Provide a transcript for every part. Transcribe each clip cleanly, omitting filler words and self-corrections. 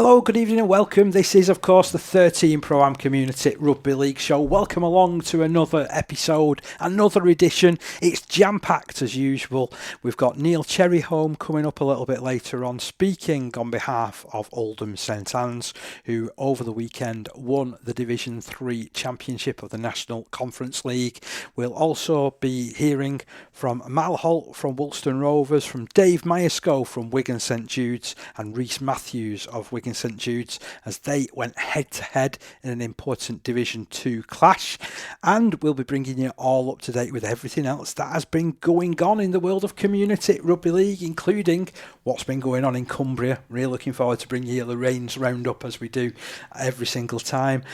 Hello, good evening and welcome. This is, of course, the 13 Pro-Am Community Rugby League show. Welcome along to another episode, another edition. It's jam-packed as usual. We've got Neil Cherryholme coming up a little bit later on, speaking on behalf of Oldham St Annes, who over the weekend won the Division 3 Championship of the National Conference League. We'll also be hearing from Mal Holt from Woolston Rovers, from Dave Myerscough from Wigan St Judes, and Reece Matthews of Wigan St Judes as they went head-to-head in an important Division 2 clash. And we'll be bringing you all up to date with everything else that has been going on in the world of community rugby league, including what's been going on in Cumbria. Really looking forward to bringing you the Reigns roundup as we do every single time.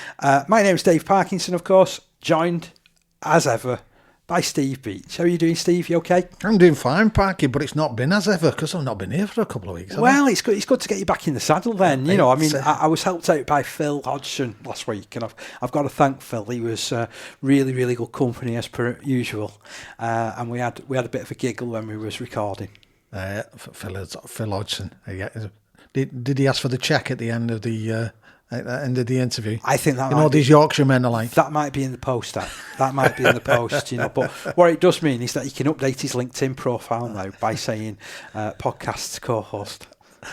My name's Dave Parkinson, of course, joined as ever by Steve Beech. How are you doing, Steve? You okay? I'm doing fine, Parky, but it's not been as ever because I've not been here for a couple of weeks. Well, it's good to get you back in the saddle then. You know, I mean, I was helped out by Phil Hodgson last week, and I've got to thank Phil. He was really, really good company as per usual, and we had a bit of a giggle when we was recording. Phil Hodgson. Did he ask for the cheque at the end of the interview? I think that these Yorkshire men are like that. Might be in the post. That might be in the post. But what it does mean is that he can update his LinkedIn profile now by saying podcast co-host.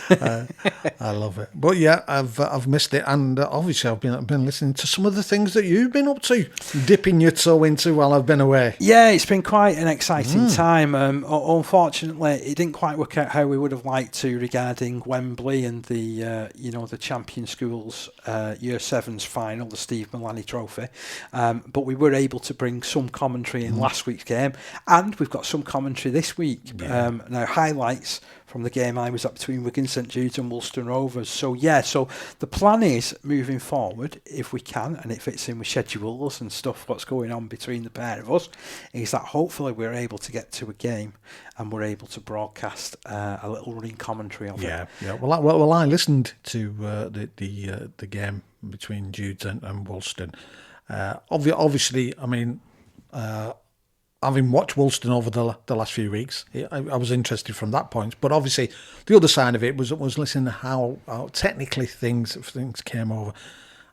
I love it, but yeah, I've missed it, and obviously I've been listening to some of the things that you've been up to, dipping your toe into while I've been away. Yeah, it's been quite an exciting time. Unfortunately, it didn't quite work out how we would have liked to regarding Wembley and the the Champion Schools Year 7's final, the Steve Mullally Trophy. But we were able to bring some commentary in last week's game, and we've got some commentary this week. Yeah. Now highlights from the game I was at between Wigan St Judes and Woolston Rovers. So the plan is moving forward, if we can, and it fits in with schedules and stuff, what's going on between the pair of us, is that hopefully we're able to get to a game and we're able to broadcast a little running commentary of it. Yeah. Well, I listened to the game between Judes and Woolston. Obviously, I mean, having watched Woolston over the last few weeks, I was interested from that point. But obviously, the other side of it was listening to how technically things came over,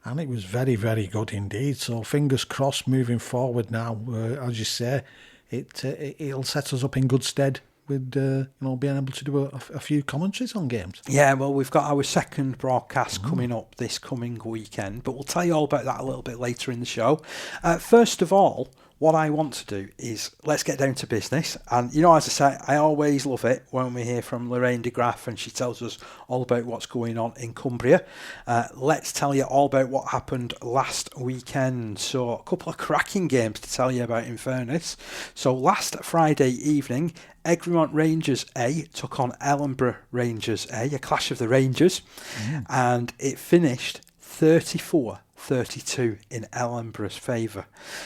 and it was very, very good indeed. So fingers crossed moving forward now. As you say, it'll set us up in good stead with being able to do a few commentaries on games. Yeah, well, we've got our second broadcast coming up this coming weekend, but we'll tell you all about that a little bit later in the show. First of all, what I want to do is let's get down to business. And, as I say, I always love it when we hear from Lorraine de Graaf and she tells us all about what's going on in Cumbria. Let's tell you all about what happened last weekend. So a couple of cracking games to tell you about, in fairness. So last Friday evening, Egremont Rangers A took on Ellenborough Rangers A, a clash of the Rangers, and it finished 34-32 in Ellenborough's favour.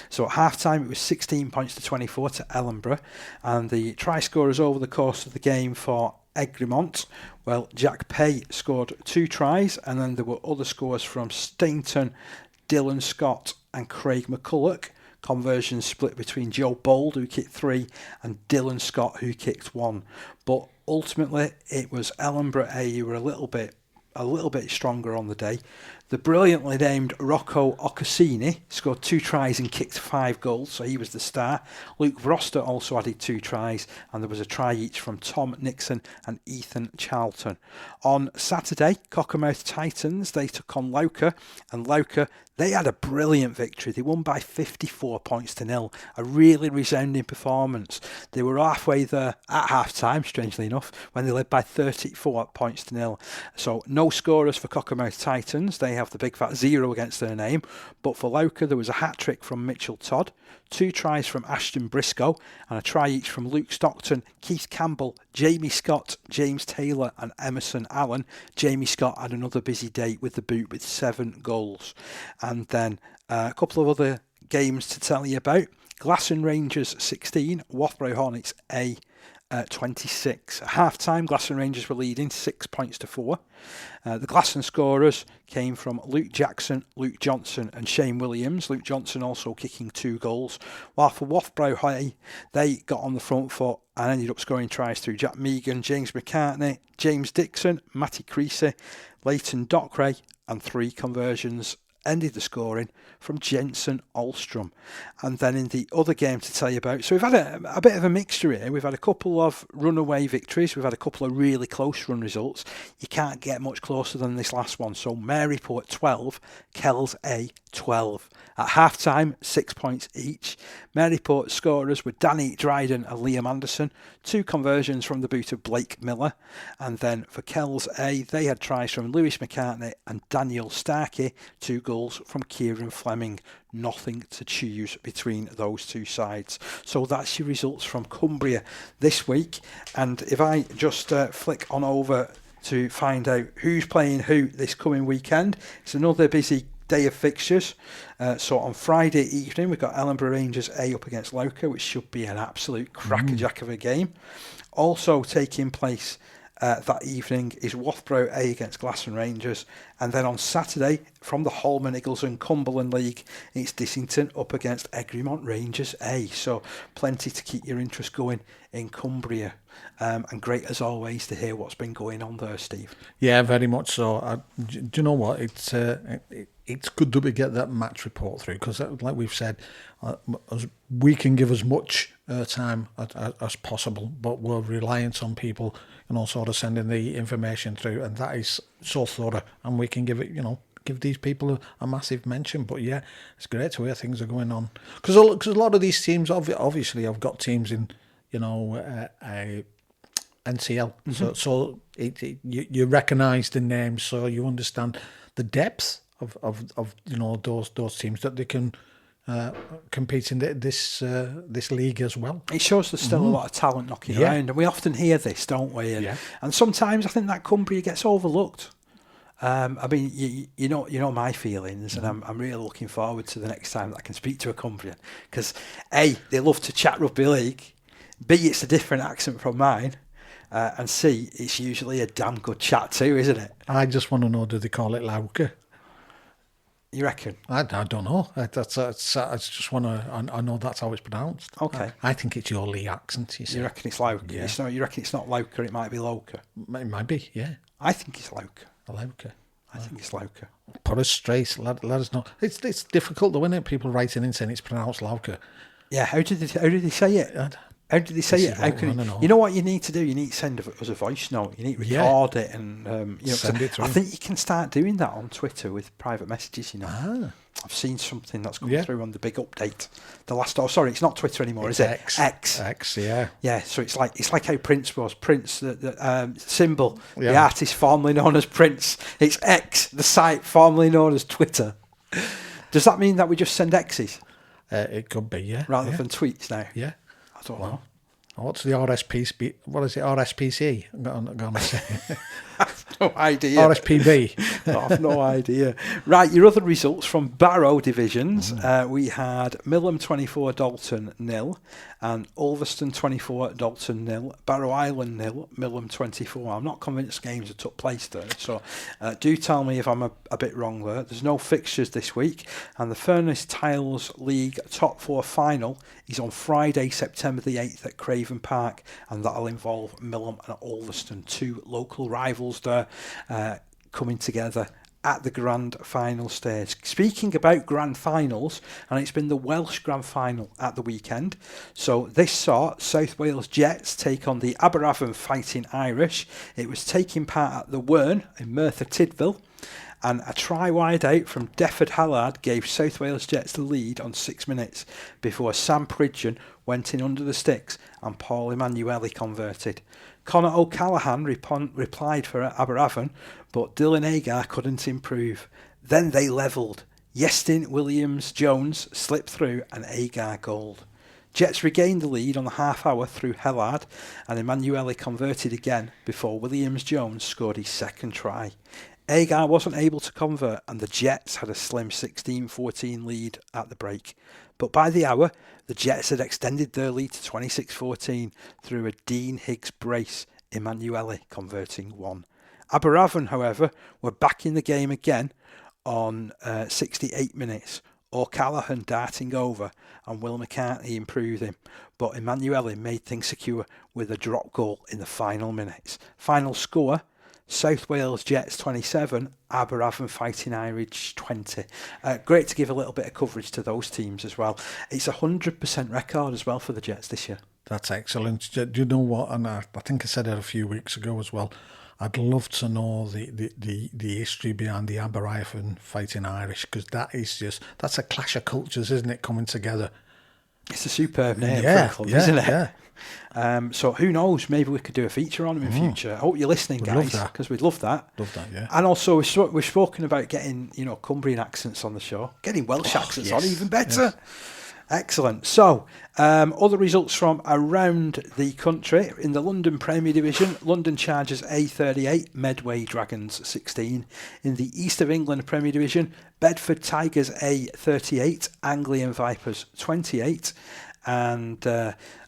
So at half time it was 16 points to 24 to Ellenborough, and the try scorers over the course of the game for Egremont, well, Jack Pay scored 2 tries, and then there were other scores from Stainton, Dylan Scott and Craig McCulloch. Conversions split between Joe Bold, who kicked 3, and Dylan Scott, who kicked 1. But ultimately it was Ellenborough A who were a little bit stronger on the day. The brilliantly named Rocco Ocassini scored 2 tries and kicked 5 goals, so he was the star. Luke Vroster also added 2 tries, and there was a try each from Tom Nixon and Ethan Charlton. On Saturday, Cockermouth Titans, they took on Lauca, and Lauca, they had a brilliant victory. They won by 54 points to 0. A really resounding performance. They were halfway there at half-time, strangely enough, when they led by 34 points to 0. So no scorers for Cockermouth Titans. They have the big fat 0 against their name. But for Lauca, there was a hat-trick from Mitchell Todd, 2 tries from Ashton Briscoe, and a try each from Luke Stockton, Keith Campbell, Jamie Scott, James Taylor and Emerson Allen. Jamie Scott had another busy day with the boot with 7 goals. And then a couple of other games to tell you about. Glasson Rangers 16, Wathrow Hornets A 26. At half-time, Glasson Rangers were leading 6 points to 4. The Glasson scorers came from Luke Jackson, Luke Johnson and Shane Williams. Luke Johnson also kicking 2 goals. While for Woughborough High, they got on the front foot and ended up scoring tries through Jack Megan, James McCartney, James Dixon, Matty Creasy, Leighton Dockeray and 3 conversions ended the scoring from Jensen Alstrom. And then in the other game to tell you about, so we've had a bit of a mixture here. We've had a couple of runaway victories. We've had a couple of really close run results. You can't get much closer than this last one. So Maryport 12, Kells A 12. At half-time, 6 points each. Maryport scorers were Danny Dryden and Liam Anderson, 2 conversions from the boot of Blake Miller. And then for Kells A, they had tries from Lewis McCartney and Daniel Starkey, 2 goals from Kieran Fleming. Nothing to choose between those 2 sides. So that's your results from Cumbria this week. And if I just flick on over to find out who's playing who this coming weekend, it's another busy day of fixtures. So on Friday evening we've got Ellenborough Rangers A up against Louka, which should be an absolute crackerjack of a game. Also taking place that evening is Woughborough A against Glasson Rangers, and then on Saturday from the Holman Eagles and Cumberland League it's Dissington up against Egremont Rangers A. So plenty to keep your interest going in Cumbria, and great as always to hear what's been going on there, Steve. Yeah, very much so. Do you know what? It's good that we get that match report through, because like we've said, we can give as much time as possible, but we're reliant on people, sort of sending the information through, and that is so thorough, and we can give it, give these people a massive mention. But yeah, it's great to hear things are going on, because a lot of these teams obviously have got teams in, NCL, so you recognise the names, so you understand the depth of those teams that they can compete in this league as well. It shows there's still a lot of talent knocking around, and we often hear this, don't we? And sometimes I think that Cumbria gets overlooked. I mean, you know my feelings, and I'm really looking forward to the next time that I can speak to a Cumbrian, because A, they love to chat rugby league, B, it's a different accent from mine, and C, it's usually a damn good chat too, isn't it? I just want to know, do they call it Louka? You reckon? I don't know. I just want to. I know that's how it's pronounced. Okay. I think it's your Lee accent. You see. You reckon it's Louka? Yeah. You reckon it's not Louka? It might be Louka. It might be. Yeah. I think it's Louka. Louka. I think it's Louka. Put us straight. Let us know. It's difficult though, isn't it? People writing in saying it's pronounced Louka. Yeah. How did they say it? How did they say it? How can you know what you need to do? You need to send us a voice note. You need to record it and send it through. I think you can start doing that on Twitter with private messages. I've seen something that's come through on the big update. The last, it's not Twitter anymore, is it? X, yeah. Yeah, so it's like how Prince was. Prince, the symbol, the artist formerly known as Prince. It's X, the site formerly known as Twitter. Does that mean that we just send X's? It could be, yeah. Rather than tweets now? Yeah. I don't know. What's the RSPC? What is it? RSPC? I'm going to say. I've no idea. RSPB. I've no idea. Right, your other results from Barrow divisions. We had Millham 24, Dalton 0, and Ulverston 24, Dalton 0, Barrow Island 0, Millham 24. I'm not convinced games have took place there, so do tell me if I'm a bit wrong there. There's no fixtures this week, and the Furnace Tiles League Top 4 final is on Friday, September the 8th at Craven Park, and that'll involve Millham and Ulverston, 2 local rivals there, coming together at the grand final stage. Speaking about grand finals, and it's been the Welsh grand final at the weekend. So this saw South Wales Jets take on the Aberavon Fighting Irish. It was taking part at the Wern in Merthyr Tydfil, and a try wide out from Defford Hallard gave South Wales Jets the lead on 6 minutes before Sam Pridgeon went in under the sticks and Paul Emanuele converted. Conor O'Callaghan replied for Aberavon, but Dylan Agar couldn't improve. Then they levelled. Yestin Williams-Jones slipped through and Agar goaled. Jets regained the lead on the half hour through Hellard, and Emanuele converted again before Williams-Jones scored his second try. Agar wasn't able to convert, and the Jets had a slim 16-14 lead at the break. But by the hour, the Jets had extended their lead to 26-14 through a Dean Higgs brace, Emanuele converting one. Aberavon, however, were back in the game again on 68 minutes. O'Callaghan darting over and Will McCartney improving, but Emanuele made things secure with a drop goal in the final minutes. Final score, South Wales Jets 27, Aberavon Fighting Irish 20. Great to give a little bit of coverage to those teams as well. It's a 100% record as well for the Jets this year. That's excellent. Do you know what? And I think I said it a few weeks ago as well. I'd love to know the history behind the Aberavon Fighting Irish, because that's a clash of cultures, isn't it, coming together? It's a superb name for a club, isn't it? Yeah. So who knows? Maybe we could do a feature on them in future. I hope you're listening, guys, because we'd love that. Love that, yeah. And also we've spoken about getting Cumbrian accents on the show, getting Welsh accents on, even better. Yes. Excellent. So, other results from around the country. In the London Premier Division, London Chargers A38, Medway Dragons 16. In the East of England Premier Division, Bedford Tigers A38, Anglian Vipers 28. And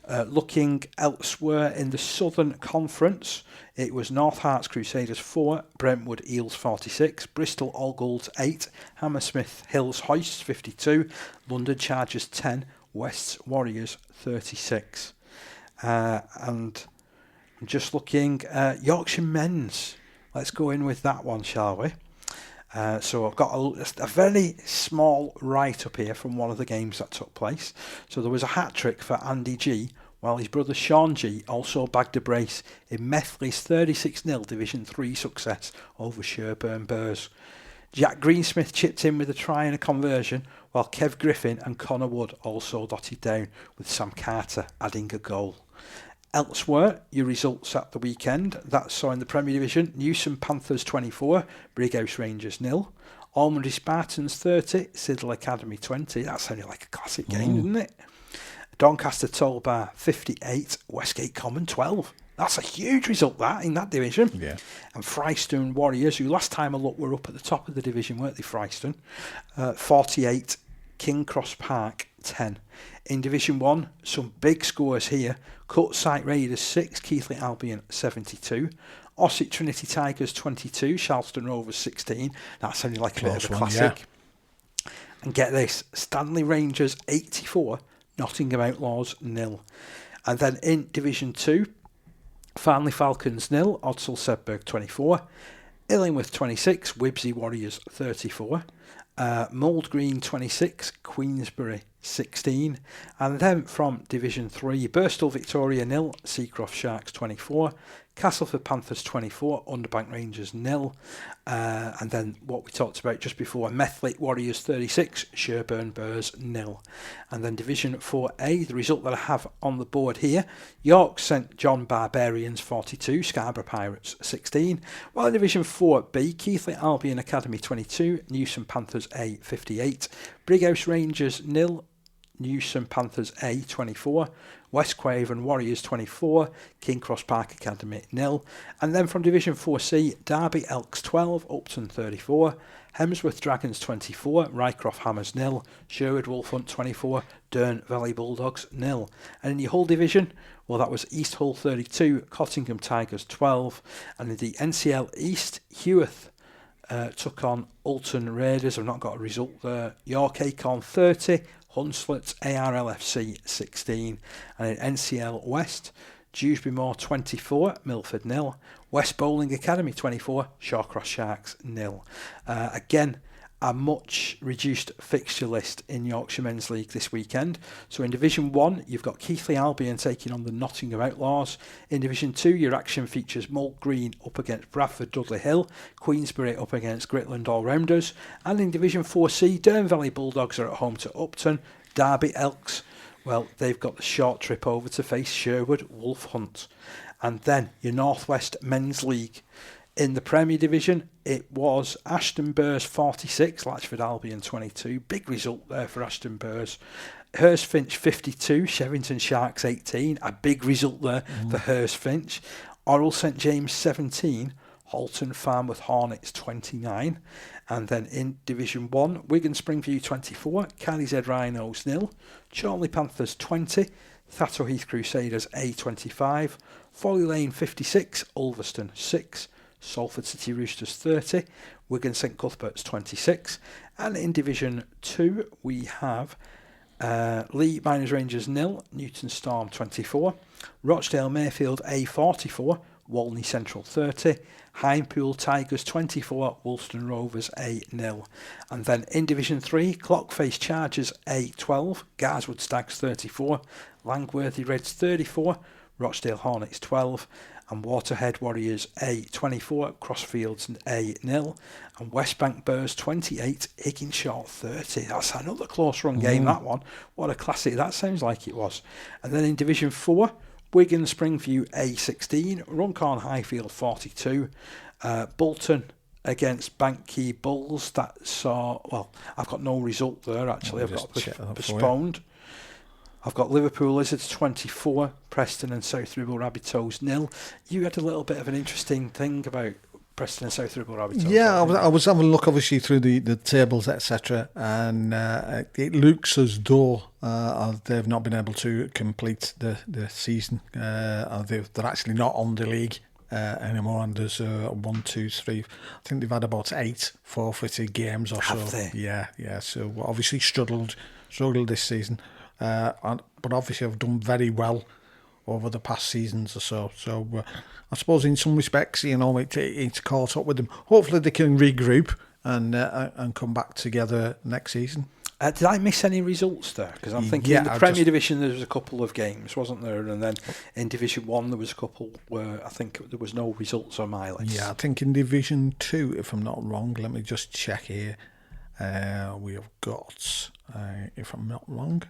looking elsewhere in the Southern Conference, it was North Hearts Crusaders 4, Brentwood Eels 46, Bristol Allgulls 8, Hammersmith Hills Hoists 52, London Chargers 10, Wests Warriors 36. And I'm just looking, Yorkshire Men's. Let's go in with that one, shall we? So I've got a very small write-up here from one of the games that took place. So there was a hat-trick for Andy G, while his brother Sean G also bagged a brace in Methley's 36-0 Division 3 success over Sherburn Burrs. Jack Greensmith chipped in with a try and a conversion, while Kev Griffin and Connor Wood also dotted down, with Sam Carter adding a goal. Elsewhere, your results at the weekend, that saw in the Premier Division, Newsom Panthers 24, Brighouse Rangers 0, Almondy Spartans 30, Siddle Academy 20. That sounded like a classic game, didn't it? Doncaster Tollbar 58, Westgate Common 12. That's a huge result, that, in that division. Yeah. And Fryston Warriors, who last time I looked were up at the top of the division, weren't they, Fryston? 48, King Cross Park 10. In Division 1, some big scores here. Cutsite Raiders 6, Keighley Albion 72. Ossett Trinity Tigers 22, Charleston Rovers 16. That sounded like a bit of a classic. Yeah. And get this, Stanley Rangers 84, Nottingham Outlaws 0. And then in Division 2, Farnley Falcons 0, Odsal Sedberg 24. Illingworth 26, Wibsey Warriors 34. Mould Green 26, Queensbury 16. And then from Division 3, Birstall Victoria 0, Seacroft Sharks 24. Castleford Panthers 24, Underbank Rangers 0. And then what we talked about just before, Methley Warriors 36, Sherburn Burrs 0. And then Division 4A, the result that I have on the board here, York St John Barbarians 42, Scarborough Pirates 16. While in Division 4B, Keighley Albion Academy 22, Newsom Panthers A 58, Brighouse Rangers 0, Newsom Panthers A 24, West Quavern Warriors 24, King Cross Park Academy 0. And then from Division 4C, Derby Elks 12, Upton 34, Hemsworth Dragons 24, Rycroft Hammers 0, Sherwood Wolfhunt 24, Dearne Valley Bulldogs 0. And in your whole division, well, that was East Hull 32, Cottingham Tigers 12. And in the NCL East, Heworth took on Ulton Raiders. I've not got a result there. York Acorn 30, Hunslet ARLFC 16. And in NCL West, Dewsbury Moor 24, Milford 0. West Bowling Academy 24, Shawcross Sharks 0. Again, a much reduced fixture list in Yorkshire Men's League this weekend. So in Division 1, you've got Keighley Albion taking on the Nottingham Outlaws. In Division 2, your action features Mould Green up against Bradford Dudley Hill, Queensbury up against Gritland All-Rounders. And in Division 4C, Dearne Valley Bulldogs are at home to Upton. Derby Elks, well, they've got the short trip over to face Sherwood Wolfhunt. And then your North West Men's League. In the Premier Division, it was Ashton Burrs 46, Latchford Albion 22. Big result there for Ashton Burrs. Hurst Finch 52, Shevington Sharks 18. A big result there for Hurst Finch. Orrell St James 17, Halton Farmouth Hornets 29. And then in Division 1, Wigan Springview 24, Callyshead Rhinos 0, Chorley Panthers 20, Thatto Heath Crusaders A25, Folly Lane 56, Ulverston 6, Salford City Roosters 30, Wigan St Cuthberts 26, and in Division 2 we have Lee Miners Rangers 0, Newton Storm 24, Rochdale Mayfield A44, Walney Central 30, Hinepool Tigers 24, Woolston Rovers A0. And then in Division 3, Clockface Chargers A12, Garswood Stags 34, Langworthy Reds 34, Rochdale Hornets 12, and Waterhead Warriors A24, Crossfields A0, and Westbank Bears 28, Higginshaw 30. That's another close run game, that one. What a classic that sounds like it was. And then in Division 4, Wigan Springview A16, Runcorn Highfield 42, Bolton against Banky Bulls. That saw, well, I've got no result there actually. I've got postponed. I've got Liverpool Lizards 24, Preston and South Ribble Rabbitohs 0. You had a little bit of an interesting thing about Preston and South Ribble Rabbitohs. Yeah, I was having a look obviously through the tables, etc. And it looks as though they've not been able to complete the season. They're actually not on the league anymore, and there's 1, 2, 3. I think they've had about 8 forfeited games or so. Have they? Yeah. So obviously struggled this season. But obviously have done very well over the past seasons or so. So I suppose in some respects, it's caught up with them. Hopefully they can regroup and come back together next season. Did I miss any results there? Because I'm thinking in the Premier Division there was a couple of games, wasn't there? And then in Division 1 there was a couple where I think there was no results on my list. Yeah, I think in Division 2, if I'm not wrong, let me just check here. We have got, if I'm not wrong...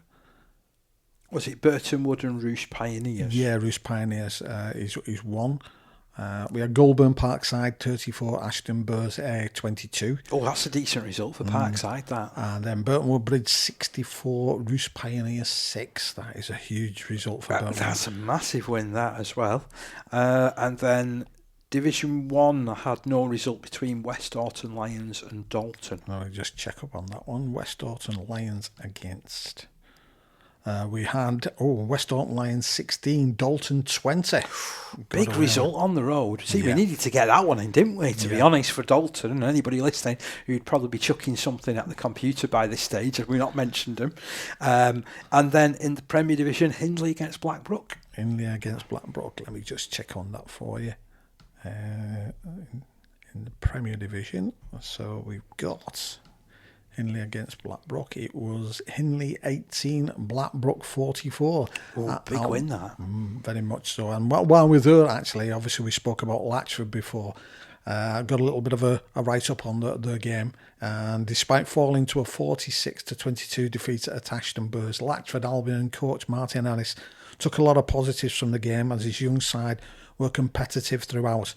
Was it Burton Wood and Roosh Pioneers? Yeah, Roosh Pioneers is one. We had Goulburn Parkside 34, Ashton Burrs 22. Oh, that's a decent result for Parkside, that. And then Burton Wood Bridge 64, Roosh Pioneers 6. That is a huge result for Burton. That's a massive win, that as well. And then Division 1 had no result between West Orton Lions and Dalton. I'll just check up on that one. West Orton Lions against... we had West Orton Lions 16, Dalton 20. Big result on the road. See, we needed to get that one in, didn't we? To be honest, for Dalton and anybody listening who'd probably be chucking something at the computer by this stage, if we not mentioned them. And then in the Premier Division, Hindley against Blackbrook. Hindley against Blackbrook. Let me just check on that for you. In the Premier Division, so we've got Hindley against Blackbrook. It was Hindley 18, Blackbrook 44. Oh, big win that. Very much so. And while we're there, actually, obviously we spoke about Latchford before. I got a little bit of a write-up on the game. And despite falling to a 46-22 defeat at Ashton Burrs, Latchford Albion coach Martin Ellis took a lot of positives from the game as his young side were competitive throughout.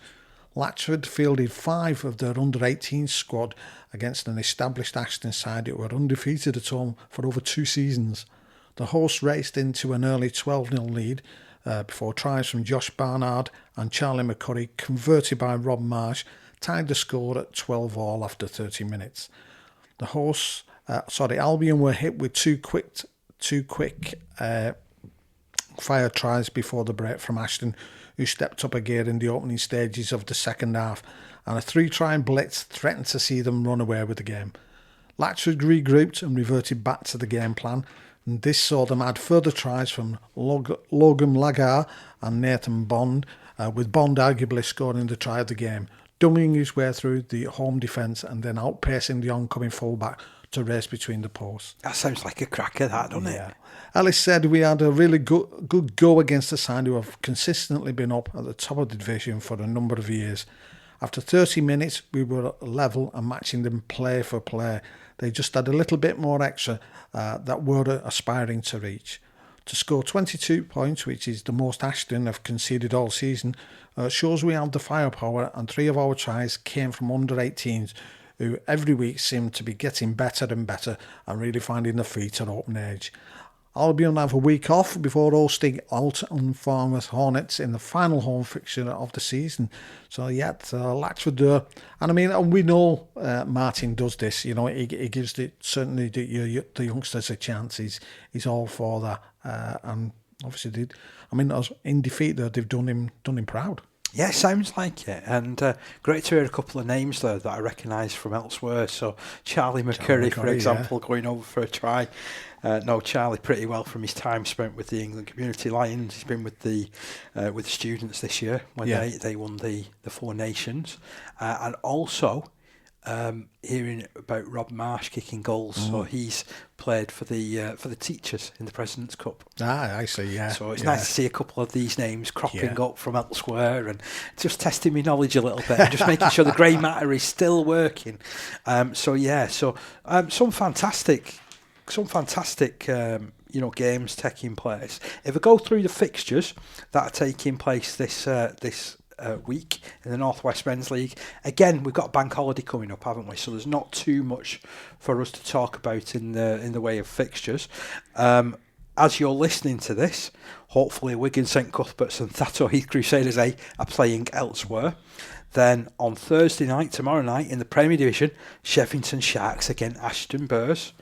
Latchford fielded 5 of their under-18 squad against an established Ashton side who were undefeated at home for over 2 seasons. The hosts raced into an early 12-0 lead before tries from Josh Barnard and Charlie McCurry, converted by Rob Marsh, tied the score at 12-all after 30 minutes. The hosts, Albion were hit with two quick fire tries before the break from Ashton, who stepped up a gear in the opening stages of the second half, and a 3-try blitz threatened to see them run away with the game. Latchford regrouped and reverted back to the game plan, and this saw them add further tries from Logan Lagar and Nathan Bond, with Bond arguably scoring the try of the game, dummying his way through the home defence and then outpacing the oncoming fullback to race between the posts. That sounds like a cracker, that, doesn't it? Ellis said we had a really good go against a side who have consistently been up at the top of the division for a number of years. After 30 minutes, we were level and matching them play for play. They just had a little bit more extra that we're aspiring to reach. To score 22 points, which is the most Ashton have conceded all season, shows we have the firepower, and 3 of our tries came from under-18s, who every week seem to be getting better and better and really finding their feet at open age. Albion have a week off before hosting Oldham Hornets in the final home fixture of the season. So yeah, lots to do. And I mean, and we know Martin does this. You know, he gives certainly the youngsters a chance. He's all for that. And obviously, in defeat, they've done him proud. Yeah, sounds like it. And great to hear a couple of names there that I recognise from elsewhere. So Charlie McCurry, for example, going over for a try. Know Charlie pretty well from his time spent with the England Community Lions. He's been with the students this year when they won the Four Nations. And also hearing about Rob Marsh kicking goals. So he's played for the teachers in the President's Cup. Ah, I see, yeah. So it's nice to see a couple of these names cropping up from elsewhere and just testing my knowledge a little bit and just making sure the grey matter is still working. Some fantastic games taking place. If I go through the fixtures that are taking place this week in the North West Men's League, again we've got a bank holiday coming up, haven't we? So there's not too much for us to talk about in the way of fixtures. As you're listening to this, hopefully Wigan St Cuthberts and Thatto Heath Crusaders A are playing elsewhere. Then on Thursday night, tomorrow night, in the Premier Division, Sheffington Sharks against Ashton Burrs.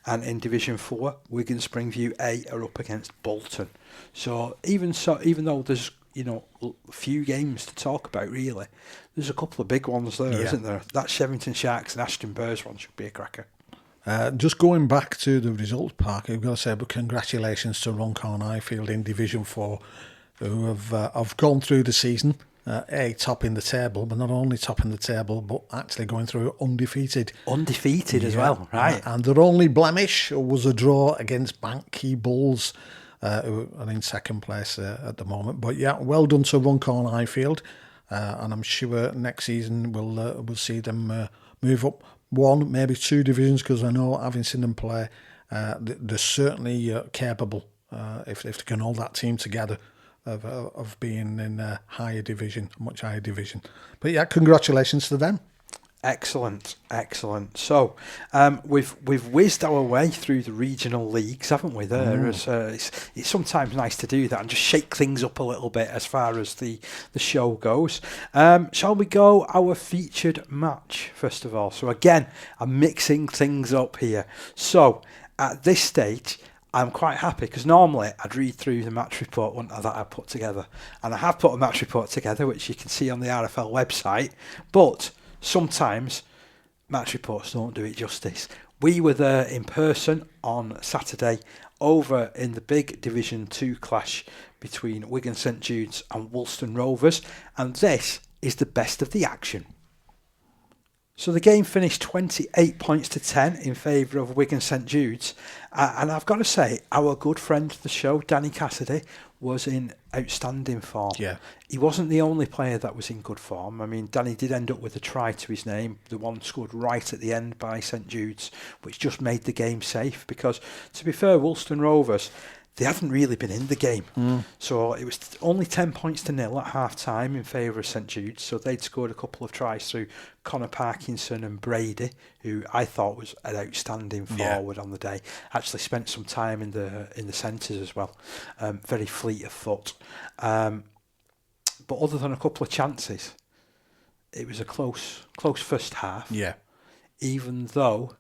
And in Division 4, Wigan Springview A are up against Bolton. So even though there's a few games to talk about, really, there's a couple of big ones there, isn't there? That Sheffington Sharks and Ashton Burrs one should be a cracker. Just going back to the results, Park, I've got to say, but congratulations to Runcorn Highfield in Division 4, who have gone through the season, topping the table, but not only topping the table, but actually going through undefeated. Undefeated as well, right. And their only blemish was a draw against Banky Bulls, who are in second place at the moment. But yeah, well done to Runcorn Highfield, and I'm sure next season we'll see them move up one, maybe two divisions, because I know, having seen them play, they're certainly capable, if they can hold that team together, of being in a much higher division. But yeah, congratulations to them. Excellent. So we've whizzed our way through the regional leagues, haven't we? It's sometimes nice to do that and just shake things up a little bit as far as the show goes. Shall we go our featured match first of all? So again, I'm mixing things up here. So at this stage, I'm quite happy because normally I'd read through the match report that I put together, and I have put a match report together which you can see on the RFL website, but sometimes match reports don't do it justice. We were there in person on Saturday over in the big Division 2 clash between Wigan St Judes and Woolston Rovers, and this is the best of the action. So the game finished 28 points to 10 in favour of Wigan St Judes, and I've got to say, our good friend of the show, Danny Cassidy, was in outstanding form. Yeah. He wasn't the only player that was in good form. I mean, Danny did end up with a try to his name, the one scored right at the end by St Jude's, which just made the game safe because, to be fair, Woolston Rovers, they hadn't really been in the game. So it was only 10 points to 0 at half-time in favour of St Jude's, so they'd scored a couple of tries through Connor Parkinson and Brady, who I thought was an outstanding forward on the day. Actually spent some time in the centres as well. Very fleet of foot. But other than a couple of chances, it was a close first half. Yeah. Even though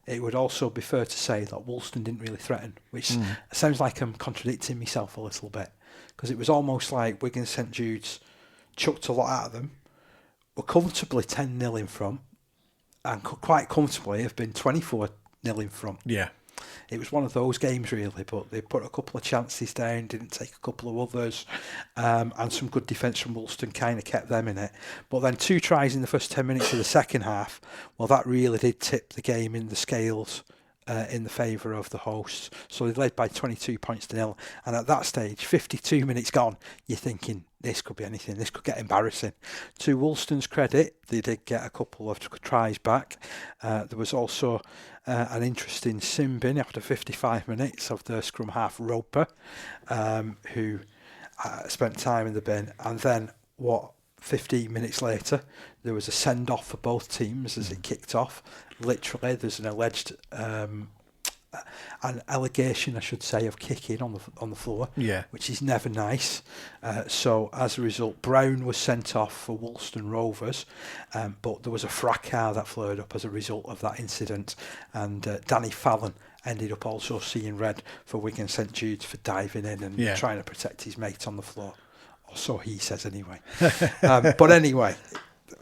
it would also be fair to say that Woolston didn't really threaten, which sounds like I'm contradicting myself a little bit, because it was almost like Wigan St Jude's chucked a lot out of them, were comfortably 10-0 in front, and could quite comfortably have been 24-0 in front. Yeah. It was one of those games really, but they put a couple of chances down, didn't take a couple of others, and some good defence from Woolston kind of kept them in it. But then 2 tries in the first 10 minutes of the second half, well, that really did tip the game in the scales in the favour of the hosts. So they led by 22 points to 0, and at that stage, 52 minutes gone, you're thinking, this could be anything, this could get embarrassing. To Woolston's credit, they did get a couple of tries back. There was also an interesting sin bin after 55 minutes of the scrum half Roper, who spent time in the bin. And then, 15 minutes later, there was a send-off for both teams as it kicked off. Literally, there's an alleged an allegation, I should say, of kicking on the floor, which is never nice. So as a result, Brown was sent off for Woolston Rovers, but there was a fracas that flared up as a result of that incident, and Danny Fallon ended up also seeing red for Wigan St Judes for diving in and trying to protect his mate on the floor. Or so he says anyway. But anyway,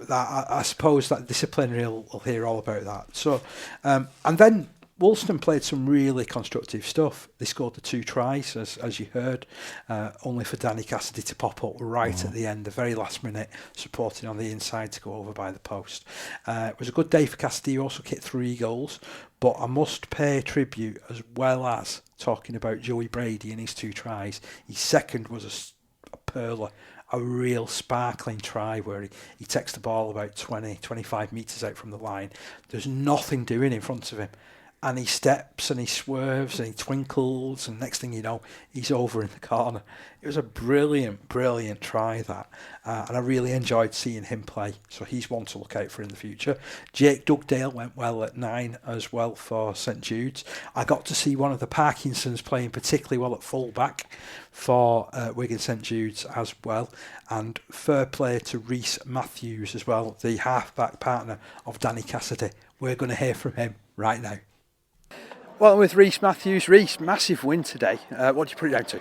I suppose that disciplinary will hear all about that. So, and then Woolston played some really constructive stuff. They scored the 2 tries, as you heard, only for Danny Cassidy to pop up right at the end, the very last minute, supporting on the inside to go over by the post. It was a good day for Cassidy. He also kicked 3 goals, but I must pay tribute, as well as talking about Joey Brady and his 2 tries. His second was a perler, a real sparkling try where he takes the ball about 25 metres out from the line. There's nothing doing in front of him. And he steps and he swerves and he twinkles, and next thing you know, he's over in the corner. It was a brilliant, brilliant try, that. And I really enjoyed seeing him play. So he's one to look out for in the future. Jake Dugdale went well at 9 as well for St Jude's. I got to see one of the Parkinsons playing particularly well at full-back for Wigan St Jude's as well. And fair play to Reece Matthews as well, the half-back partner of Danny Cassidy. We're going to hear from him right now. Well, with Reece Matthews. Reece, massive win today. What do you put it down to?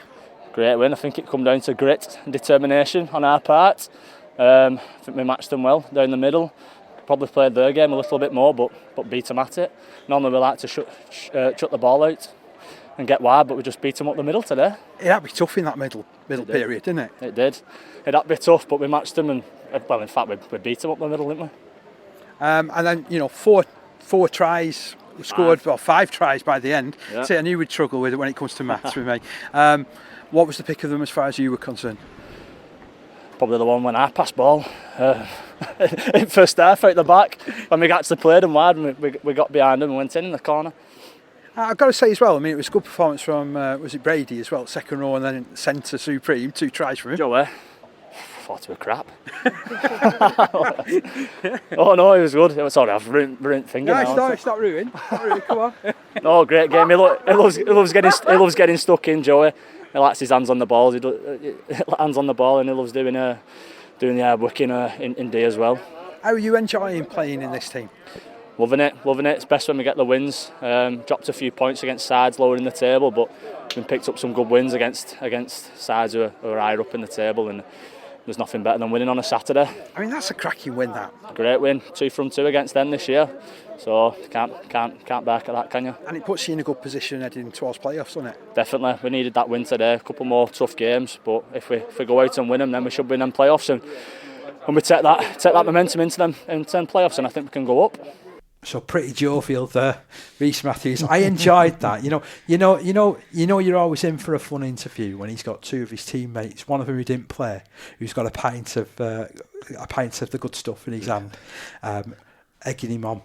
Great win. I think it come down to grit and determination on our part. I think we matched them well down the middle. Probably played their game a little bit more, but beat them at it. Normally we like to shut the ball out and get wide, but we just beat them up the middle today. It had to be tough in that middle period, didn't it? It did. It had to be tough, but we matched them, and well, in fact, we beat them up the middle, didn't we? And then four tries. We scored 5 tries by the end. Yeah. See, I knew we'd struggle with it when it comes to maths with me. What was the pick of them as far as you were concerned? Probably the one when I passed ball. In first half out the back, when we actually played them wide, and we got behind them and went in the corner. I've got to say as well, I mean, it was a good performance from, was it Brady as well, second row, and then centre supreme, 2 tries from him. Joey, thought it was crap. Oh no, it was good. It was sorry, I've ruined finger now. No, it's not ruined. Come on. No, great game. He loves getting stuck in. Joey, he likes his hands on the ball. Hands on the ball, and he loves doing the hard work in D as well. How are you enjoying playing in this team? Loving it. It's best when we get the wins. Dropped a few points against sides lower in the table, but we picked up some good wins against sides who are higher up in the table, and there's nothing better than winning on a Saturday. I mean, that's a cracking win, that. Great win, 2 from 2 against them this year. So can't back at that, can you? And it puts you in a good position heading towards playoffs, doesn't it? Definitely, we needed that win today. A couple more tough games, but if we go out and win them, then we should win them playoffs, and we take that momentum into them playoffs, and I think we can go up. So pretty jovial there, Reece Matthews. I enjoyed that. You're always in for a fun interview when he's got 2 of his teammates, one of whom who didn't play, who's got a pint of the good stuff in his hand, egging him on.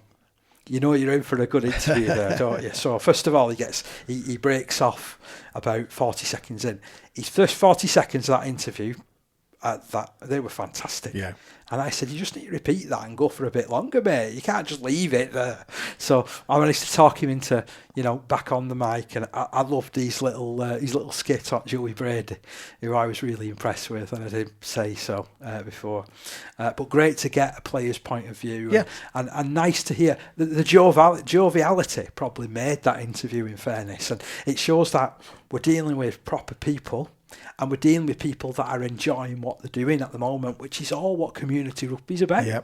You know you're in for a good interview there, don't you? So first of all, he breaks off about 40 seconds in. His first 40 seconds of that interview, they were fantastic. Yeah. And I said, you just need to repeat that and go for a bit longer, mate. You can't just leave it there. So I managed to talk him into, back on the mic, and I loved his little skit on Joey Brady, who I was really impressed with, and I did say so before. But great to get a player's point of view, and nice to hear the joviality probably made that interview, in fairness, and it shows that we're dealing with proper people. And we're dealing with people that are enjoying what they're doing at the moment, which is all what community rugby's about. Yeah,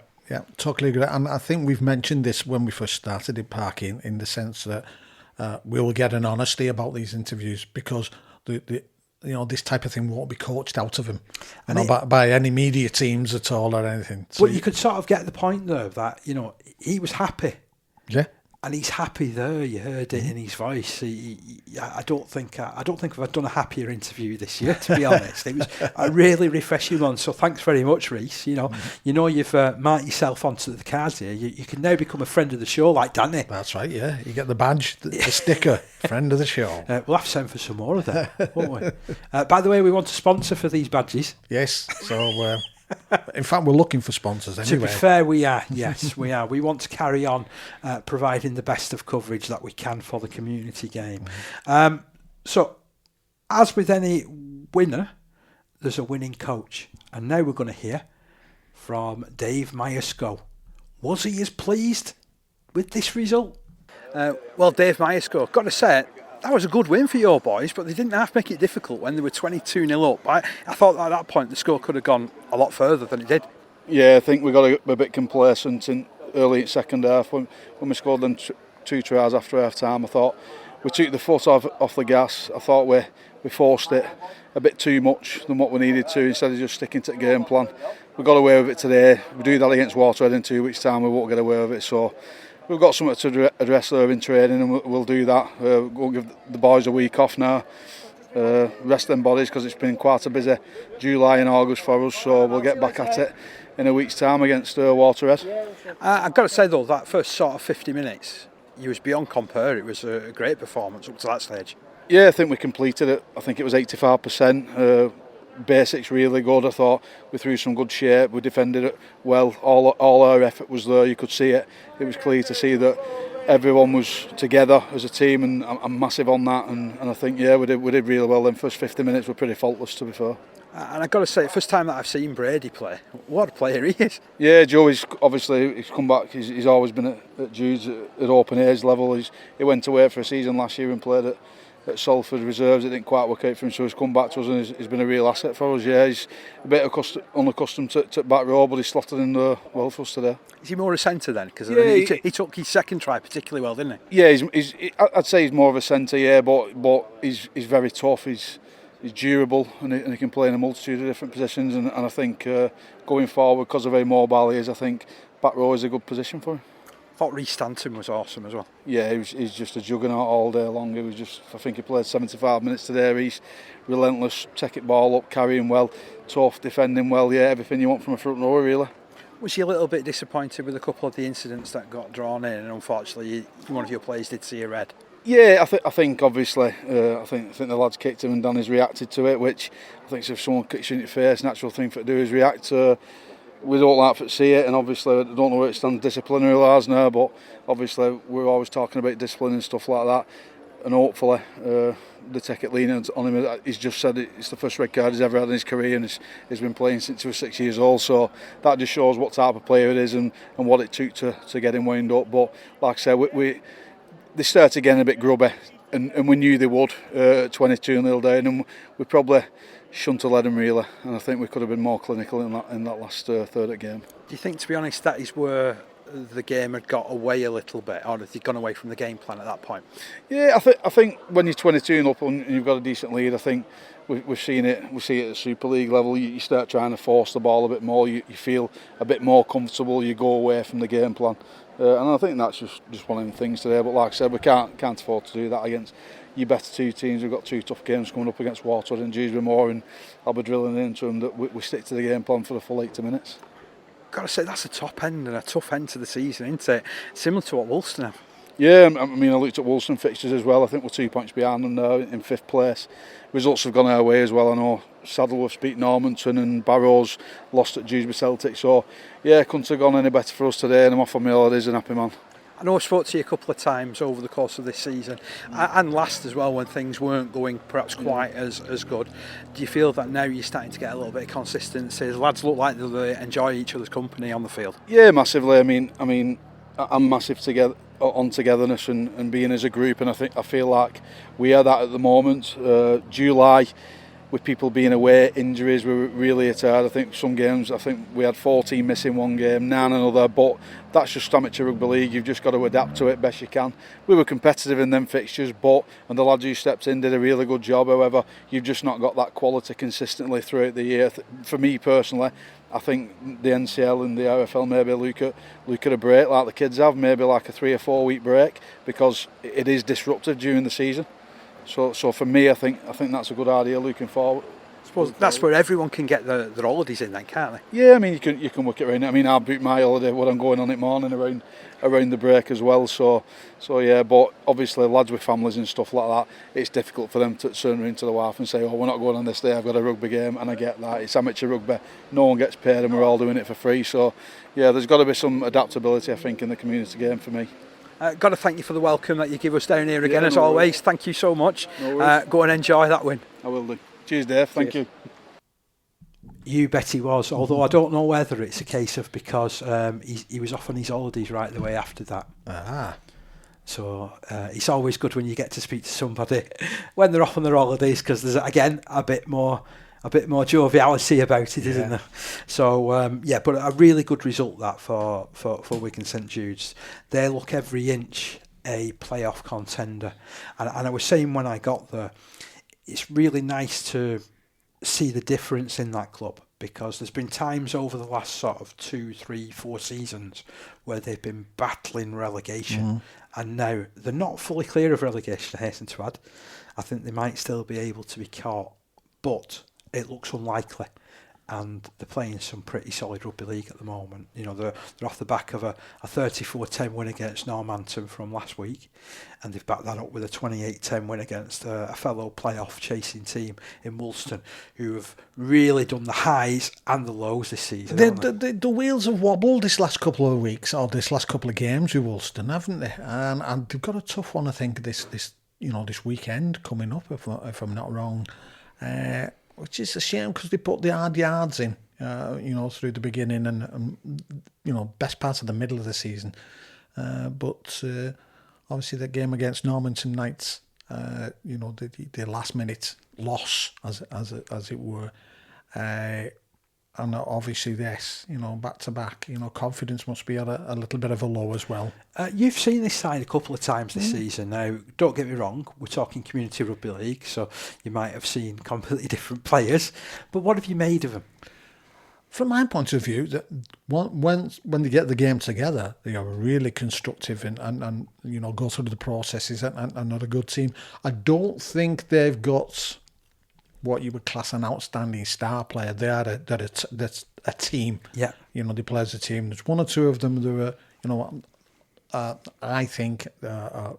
totally agree. And I think we've mentioned this when we first started in Parking, in the sense that we will get an honesty about these interviews, because this type of thing won't be coached out of him, by any media teams at all or anything. So but you could sort of get the point though that he was happy. Yeah. And he's happy there. You heard it in his voice. I don't think I've done a happier interview this year, to be honest. It was a really refreshing one. So thanks very much, Reece. You've marked yourself onto the cards here. You can now become a friend of the show, like Danny. That's right. Yeah, you get the badge, the sticker, friend of the show. We'll have to send for some more of them, won't we? By the way, we want a sponsor for these badges. Yes. So In fact, we're looking for sponsors anyway. To be fair, we are. Yes, we are. We want to carry on providing the best of coverage that we can for the community game. So, as with any winner, there's a winning coach. And now we're going to hear from Dave Myerscough. Was he as pleased with this result? Well, Dave Myerscough, got to say, that was a good win for your boys, but they didn't have to make it difficult when they were 22-0 up. I thought at that point the score could have gone a lot further than it did. Yeah, I think we got a bit complacent early in second half when we scored them 2 tries after half time. I thought we took the foot off the gas. I thought we forced it a bit too much than what we needed to instead of just sticking to the game plan. We got away with it today. We do that against Waterhead in 2 weeks' time, we won't get away with it. So we've got something to address there in training, and we'll do that. We'll give the boys a week off now, rest them bodies, because it's been quite a busy July and August for us. So we'll get back at it in a week's time against Waterhead. I've got to say though, that first sort of 50 minutes, you was beyond compare. It was a great performance up to that stage. Yeah, I think we completed it. I think it was 85%. Basics really good. I thought we threw some good shape. We defended it well. All our effort was there. You could see it. It was clear to see that everyone was together as a team, and I'm massive on that. And I think we did really well. Them first 50 minutes were pretty faultless, to be fair. And I've got to say, first time that I've seen Brady play, what a player he is. Yeah, Joey's obviously he's come back. He's always been at Judes at open age level. He went away for a season last year and played at Salford Reserves. It didn't quite work out for him, so he's come back to us and he's been a real asset for us. Yeah, he's a bit unaccustomed to back row, but he's slotted in there well for us today. Is he more a centre then? Because he took his second try particularly well, didn't he? Yeah, I'd say he's more of a centre, yeah, but he's very tough. He's durable, and he can play in a multitude of different positions. And I think going forward, because of how mobile he is, I think back row is a good position for him. I thought Reece Stanton was awesome as well. Yeah, he's just a juggernaut all day long. I think he played 75 minutes today. He's relentless, take it ball up, carrying well, tough, defending well. Yeah, everything you want from a front rower, really. Was you a little bit disappointed with a couple of the incidents that got drawn in, and unfortunately one of your players did see a red? Yeah, I think obviously, I think the lads kicked him and Danny's reacted to it, which I think if someone kicks you in your face, natural thing for to do is react. We don't like to see it, and obviously I don't know where it stands disciplinary laws now, but obviously we're always talking about discipline and stuff like that, and hopefully they take it lenient on him. He's just said it's the first red card he's ever had in his career, and he's been playing since he was 6 years old, so that just shows what type of player it is and what it took to get him wound up. But like I said, they started getting a bit grubby, and we knew they would 22-0 down, and we probably shouldn't have led them really, and I think we could have been more clinical in that last third of the game. Do you think, to be honest, that is where the game had got away a little bit, or had they gone away from the game plan at that point? Yeah, I think when you're 22 up and you've got a decent lead, I think we've seen it. We see it at Super League level. You start trying to force the ball a bit more. You feel a bit more comfortable. You go away from the game plan. And I think that's just one of the things today. But like I said, we can't afford to do that against your better two teams. We've got 2 tough games coming up against Waterhead and Judes Reece, and I'll be drilling into them that we stick to the game plan for the full 80 minutes. Got to say, that's a top end and a tough end to the season, isn't it? Similar to what Woolston have. Yeah, I mean, I looked at Woolston fixtures as well. I think we're 2 points behind them now in 5th place. Results have gone our way as well. I know Saddleworth's beat Normanton and Barrows lost at Judes Celtic. So, yeah, couldn't have gone any better for us today, and I'm off on my holidays and happy man. I know I spoke to you a couple of times over the course of this season and last as well, when things weren't going perhaps quite as good. Do you feel that now you're starting to get a little bit of consistency? The lads look like they enjoy each other's company on the field. Yeah, massively. I mean, I'm massive on togetherness and being as a group, and I feel like we are that at the moment. July, with people being away, injuries were really hard. I think some games, we had 14 missing one game, 9 another, but that's just amateur rugby league. You've just got to adapt to it best you can. We were competitive in them fixtures, and the lads who stepped in did a really good job. However, you've just not got that quality consistently throughout the year. For me personally, I think the NCL and the RFL maybe look at a break like the kids have, maybe like a 3 or 4 week break, because it is disruptive during the season. So for me, I think that's a good idea looking forward. I suppose that's where everyone can get their holidays in then, can't they? Yeah, I mean you can work it around. I mean I book my holiday when I'm going on it morning around the break as well. So yeah, but obviously lads with families and stuff like that, it's difficult for them to turn around to the wife and say, oh, we're not going on this day, I've got a rugby game, and I get that. It's amateur rugby, no one gets paid and we're all doing it for free. So yeah, there's got to be some adaptability, I think, in the community game for me. Got to thank you for the welcome that you give us down here again, no as always. Worries. Thank you so much. No go and enjoy that win. I will do. Cheers, Dave. Thank you. You bet he was, although I don't know whether it's a case of because he was off on his holidays right the way after that. So it's always good when you get to speak to somebody when they're off on their holidays, because there's again a bit more joviality about it, isn't there? So but a really good result that for Wigan St Judes. They look every inch a playoff contender, and I was saying when I got there, it's really nice to see the difference in that club, because there's been times over the last sort of 2, 3, 4 seasons where they've been battling relegation, and now they're not fully clear of relegation, I hasten to add. I think they might still be able to be caught, but it looks unlikely, and they're playing some pretty solid rugby league at the moment. You know, they're off the back of a 34-10 win against Normanton from last week, and they've backed that up with a 28-10 win against a fellow playoff chasing team in Woolston, who have really done the highs and the lows this season. The wheels have wobbled this last couple of weeks, or this last couple of games with Woolston, haven't they? And they've got a tough one, I think, this weekend coming up, if I'm not wrong. Which is a shame, because they put the hard yards in, through the beginning and best part of the middle of the season. But obviously the game against Normanton Knights, the last minute loss, as it were. And obviously this, back to back, confidence must be at a little bit of a low as well. You've seen this side a couple of times this season. Now, don't get me wrong, we're talking Community Rugby League, so you might have seen completely different players, but what have you made of them? From my point of view, that when they get the game together, they are really constructive and go through the processes and not a good team. I don't think they've got what you would class an outstanding star player. They're a team. Yeah. They play as a team. There's one or two of them that are, I think, I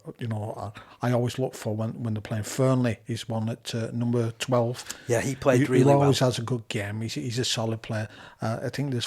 always look for when they're playing. Fernley is one at number 12. Yeah, he played really well. He always has a good game. He's a solid player. I think there's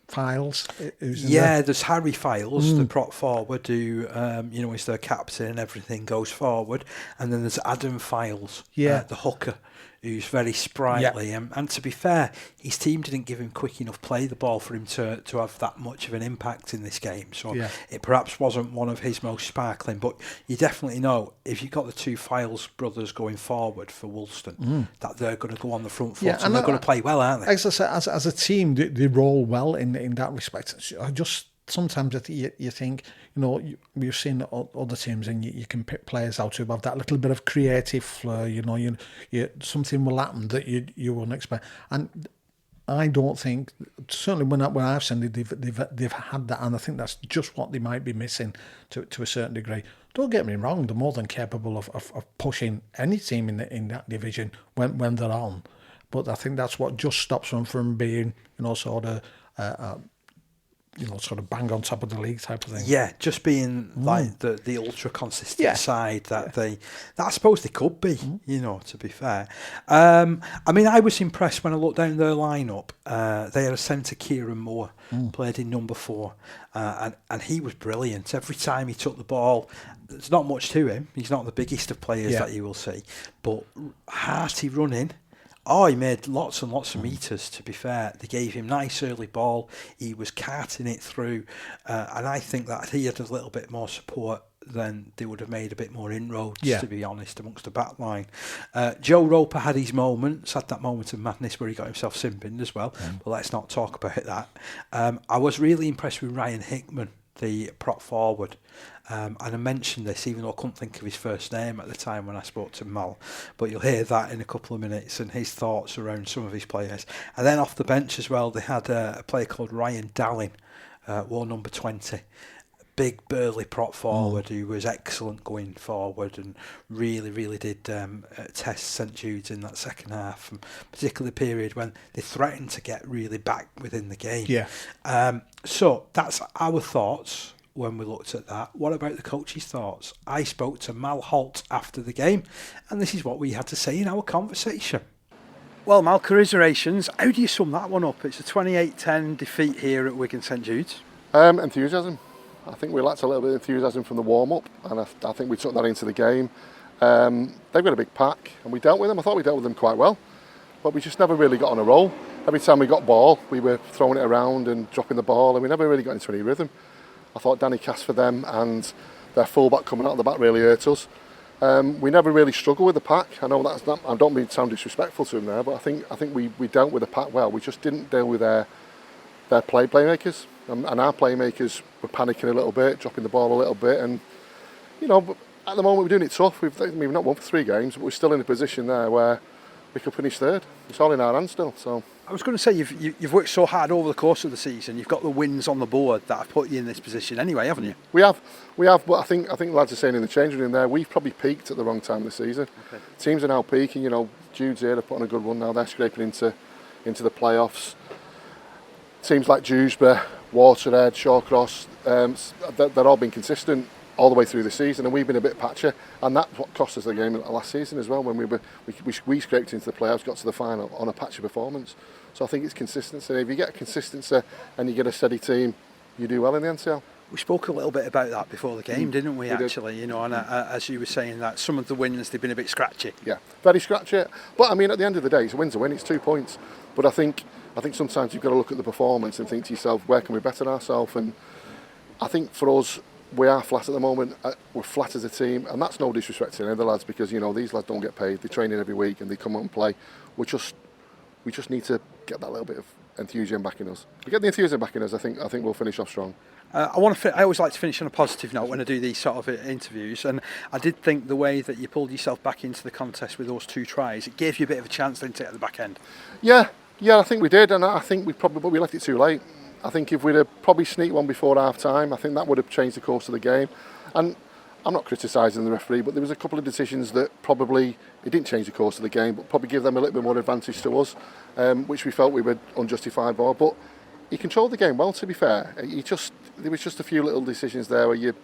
Files? There's Harry Files, the prop forward, who is their captain and everything, goes forward, and then there's Adam Files, the hooker, who's very sprightly, and to be fair, his team didn't give him quick enough play the ball for him to have that much of an impact in this game, so it perhaps wasn't one of his most sparkling, but you definitely know if you've got the two Files brothers going forward for Woolston, that they're going to go on the front foot, and they're going to play well, aren't they? As I said, as a team, they roll well in that respect. I just sometimes you think, we've seen other teams, and you can pick players out who have that little bit of creative flair. Something will happen that you wouldn't expect. And I don't think, certainly when I've seen it, they've had that, and I think that's just what they might be missing to a certain degree. Don't get me wrong; they're more than capable of pushing any team in that division when they're on. But I think that's what just stops them from being, sort of bang on top of the league type of thing. Yeah, just being like the ultra consistent side that I suppose they could be, to be fair. I was impressed when I looked down their lineup. They had a centre, Kieran Moore, played in number 4, and he was brilliant. Every time he took the ball, there's not much to him. He's not the biggest of players that you will see, but hearty running. Oh, he made lots and lots of metres, to be fair. They gave him nice early ball. He was carting it through. And I think that he had a little bit more support, then they would have made a bit more inroads, to be honest, amongst the back line. Joe Roper had his moments, had that moment of madness where he got himself simping as well. But let's not talk about that. I was really impressed with Ryan Hickman, the prop forward. And I mentioned this even though I couldn't think of his first name at the time when I spoke to Mal, but you'll hear that in a couple of minutes and his thoughts around some of his players. And then off the bench as well, they had a player called Ryan Dallin, wore number 20. big burly prop forward who was excellent going forward and really did test St Jude's in that second half, and particularly the period when they threatened to get really back within the game. So that's our thoughts when we looked at that. What about the coach's thoughts? I spoke to Mal Holt after the game, and this is what we had to say in our conversation. Well, Mal, commiserations. How do you sum that one up? It's a 28-10 defeat here at Wigan St Jude's. Enthusiasm. I think we lacked a little bit of enthusiasm from the warm-up, and I think we took that into the game. They've got a big pack, and we dealt with them. I thought we dealt with them quite well, but we just never really got on a roll. Every time we got ball, we were throwing it around and dropping the ball, and we never really got into any rhythm. I thought Danny Cass for them and their fullback coming out of the back really hurt us. We never really struggled with the pack. I know that's not, I don't mean to sound disrespectful to them there, but I think we dealt with the pack well. We just didn't deal with their playmakers, and our playmakers were panicking a little bit, dropping the ball a little bit, and but at the moment we're doing it tough. We've not won for 3 games, but we're still in a position there where we could finish third. It's all in our hands still. So I was going to say you've worked so hard over the course of the season. You've got the wins on the board that have put you in this position anyway, haven't you? We have. But I think lads are saying in the changing room there, we've probably peaked at the wrong time of the season. Okay. Teams are now peaking. Jude's here, they're putting a good run now. They're scraping into the playoffs. Teams like Dewsbury, Waterhead, Shawcross, they're all been consistent all the way through the season, and we've been a bit patchy, and that's what cost us the game last season as well, when we scraped into the playoffs, got to the final on a patchy performance. So I think it's consistency. If you get consistency and you get a steady team, you do well in the NCL. We spoke a little bit about that before the game, didn't we? Actually, did. And as you were saying, that some of the wins they've been a bit scratchy. Yeah, very scratchy. But I mean, at the end of the day, it's a win's a win. It's 2 points. But I think sometimes you've got to look at the performance and think to yourself, where can we better ourselves? And I think for us, we are flat at the moment. We're flat as a team, and that's no disrespect to any of the lads, because these lads don't get paid. They train in every week and they come out and play. We just need to get that little bit of enthusiasm back in us. If we get the enthusiasm back in us, I think we'll finish off strong. I always like to finish on a positive note when I do these sort of interviews, and I did think the way that you pulled yourself back into the contest with those 2 tries, it gave you a bit of a chance, didn't it, at the back end? Yeah, I think we did, and I think we left it too late. I think if we'd have probably sneaked one before half time, I think that would have changed the course of the game. And I'm not criticising the referee, but there was a couple of decisions that probably, it didn't change the course of the game, but probably give them a little bit more advantage to us, which we felt we were unjustified for. But he controlled the game well, to be fair. There was just a few little decisions there where you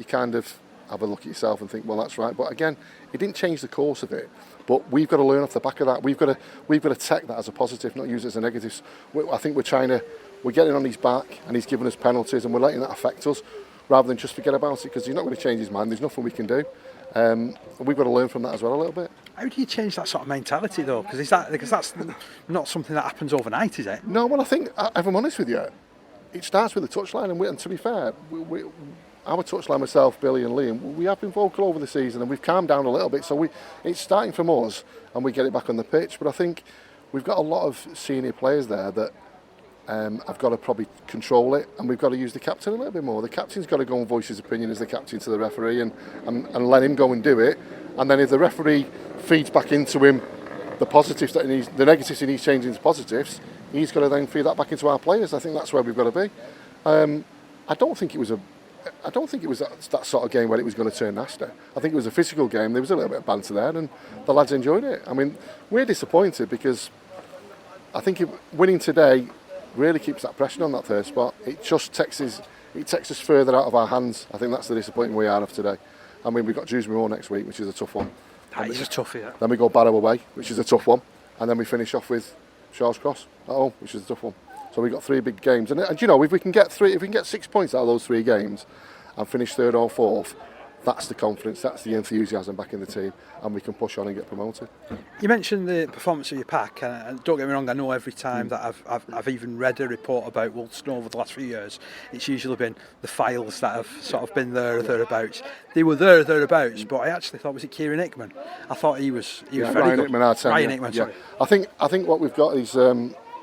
kind of have a look at yourself and think, well, that's right. But again, it didn't change the course of it. But we've got to learn off the back of that. We've got to take that as a positive, not use it as a negative. I think we're getting on his back, and he's giving us penalties, and we're letting that affect us rather than just forget about it, because he's not going to change his mind. There's nothing we can do. We've got to learn from that as well a little bit. How do you change that sort of mentality though? Because that's not something that happens overnight, is it? No, well, I think, if I'm honest with you, it starts with the touchline, and to be fair, our touchline, myself, Billy and Liam, we have been vocal over the season, and we've calmed down a little bit, so it's starting from us, and we get it back on the pitch. But I think we've got a lot of senior players there that I've got to probably control it, and we've got to use the captain a little bit more. The captain's got to go and voice his opinion as the captain to the referee, and let him go and do it. And then if the referee feeds back into him the positives that he needs, the negatives he needs changing into positives, he's got to then feed that back into our players. I think that's where we've got to be. I don't think it was that sort of game where it was going to turn nasty. I think it was a physical game. There was a little bit of banter there, and the lads enjoyed it. I mean, we're disappointed because I think winning today really keeps that pressure on that third spot. It just takes us further out of our hands. I think that's the disappointment we are of today. I mean, we've got Judes Reece next week, which is a tough one. That is a tough, yeah. Then we go Barrow away, which is a tough one, and then we finish off with Shaw's Cross at home, which is a tough one. So we've got 3 big games, and if we can get 6 points out of those 3 games and finish 3rd or 4th, that's the confidence, that's the enthusiasm back in the team, and we can push on and get promoted. You mentioned the performance of your pack, and don't get me wrong, I know every time that I've even read a report about Woolston over the last few years, it's usually been the files that have sort of been there or thereabouts. They were there or thereabouts, but I actually thought, was it Kieran Hickman? I thought he was very Ryan good. Hickman, Hickman, sorry. I think what we've got is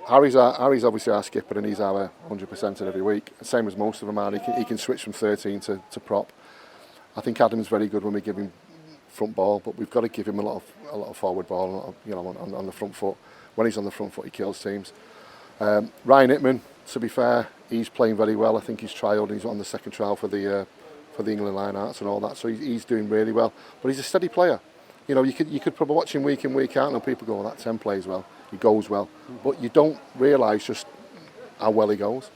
Harry's obviously our skipper, and he's our 100% every week. Same as most of them are. He can switch from 13 to prop. I think Adam's very good when we give him front ball, but we've got to give him a lot of forward ball, on the front foot. When he's on the front foot, he kills teams. Ryan Hickman, to be fair, he's playing very well. I think he's trialled. He's on the second trial for the England Line Arts and all that. So he's doing really well. But he's a steady player. You know, you could probably watch him week in, week out, and people go, "Oh, that Tim plays well. He goes well," but you don't realise just how well he goes.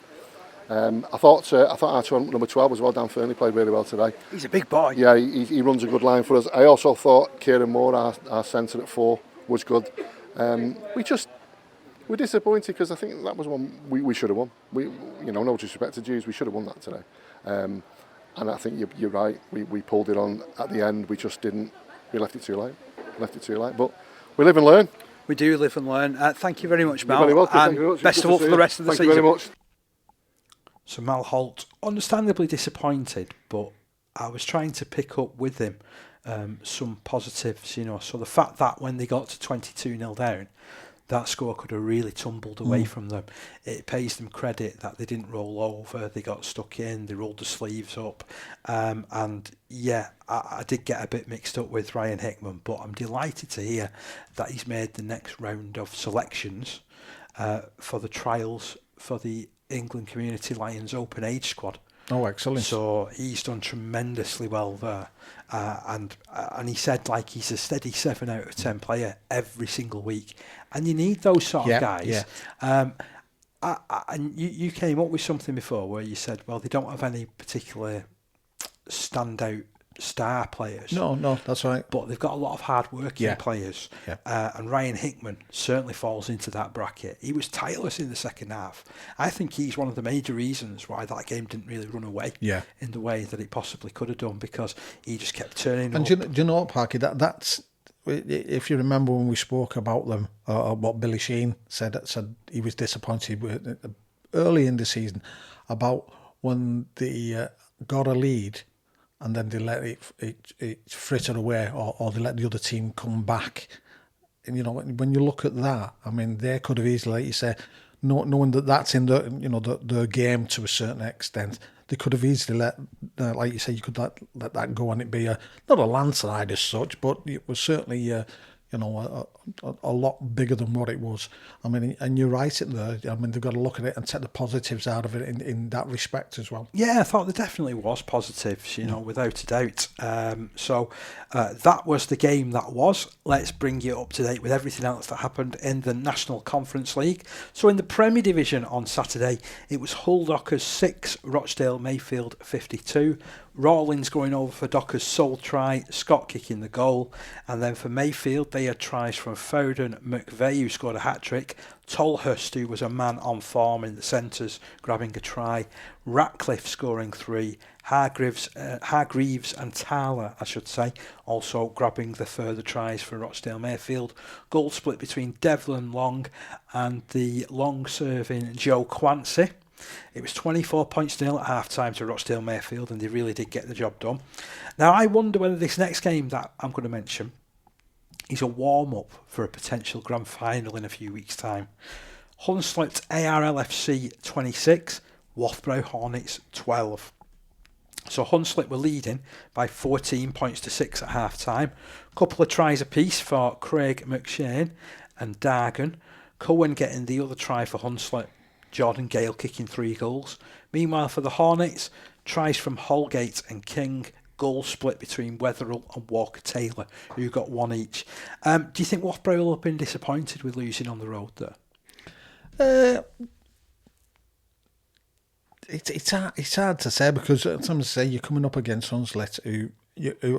I thought our number 12 as well, Dan Fernley, played really well today. He's a big boy. Yeah, he runs a good line for us. I also thought Kieran Moore, our centre at 4, was good. We're disappointed because I think that was one we should have won. No disrespect to Judes, we should have won that today. And I think you're right. We pulled it on at the end. We just didn't. We left it too late. But we live and learn. We do live and learn. Thank you very much, Mal. You're very welcome. And thank you very much. best of all for the rest of the season. Thank you very much. So Mal Holt, understandably disappointed, but I was trying to pick up with him some positives, So the fact that when they got to 22-0 down, that score could have really tumbled away from them. It pays them credit that they didn't roll over, they got stuck in, they rolled the sleeves up. I did get a bit mixed up with Ryan Hickman, but I'm delighted to hear that he's made the next round of selections for the trials for the England Community Lions Open Age squad. Oh, excellent. So he's done tremendously well there. And he said he's a steady 7 out of 10 player every single week. And you need those sort of guys. Yeah. And you came up with something before where you said, well, they don't have any particular standout star players. No, that's right. But they've got a lot of hard-working players. Yeah. And Ryan Hickman certainly falls into that bracket. He was tireless in the second half. I think he's one of the major reasons why that game didn't really run away in the way that it possibly could have done, because he just kept turning up. Do you know what, Parky? That's if you remember when we spoke about them, what Billy Sheen said he was disappointed early in the season about when they got a lead and then they let it fritter away, or they let the other team come back. And when you look at that, I mean, they could have easily, like you say, knowing that that's in the game to a certain extent, they could have easily let, like you say, you could let that go and it be not a landslide as such, but it was certainly a lot bigger than what it was. I mean, and you're right in there. I mean, they've got to look at it and take the positives out of it in that respect as well. Yeah, I thought there definitely was positives, without a doubt. So that was the game that was. Let's bring you up to date with everything else that happened in the National Conference League. So in the Premier Division on Saturday, it was Hull Dockers 6, Rochdale Mayfield 52. Rawlins going over for Dockers' sole try, Scott kicking the goal, and then for Mayfield they had tries from Foden, McVeigh, who scored a hat-trick, Tolhurst, who was a man on form in the centres, grabbing a try, Ratcliffe scoring 3, Hargreaves and Tala, also grabbing the further tries for Rochdale Mayfield. Goal split between Devlin Long and the long-serving Joe Quancy. It was 24 points to 0 at half-time to Rochdale Mayfield, and they really did get the job done. Now, I wonder whether this next game that I'm going to mention is a warm-up for a potential grand final in a few weeks' time. Hunslet ARLFC 26, Wathborough Hornets 12. So Hunslet were leading by 14 points to 6 at half-time. A couple of tries apiece for Craig McShane and Dargan. Cohen getting the other try for Hunslet. Jordan Gale kicking 3 goals. Meanwhile, for the Hornets, tries from Holgate and King, goal split between Wetherill and Walker Taylor, who got 1 each. Do you think Wathborough will have been disappointed with losing on the road there? It's hard to say, because sometimes say you're coming up against Hunslet who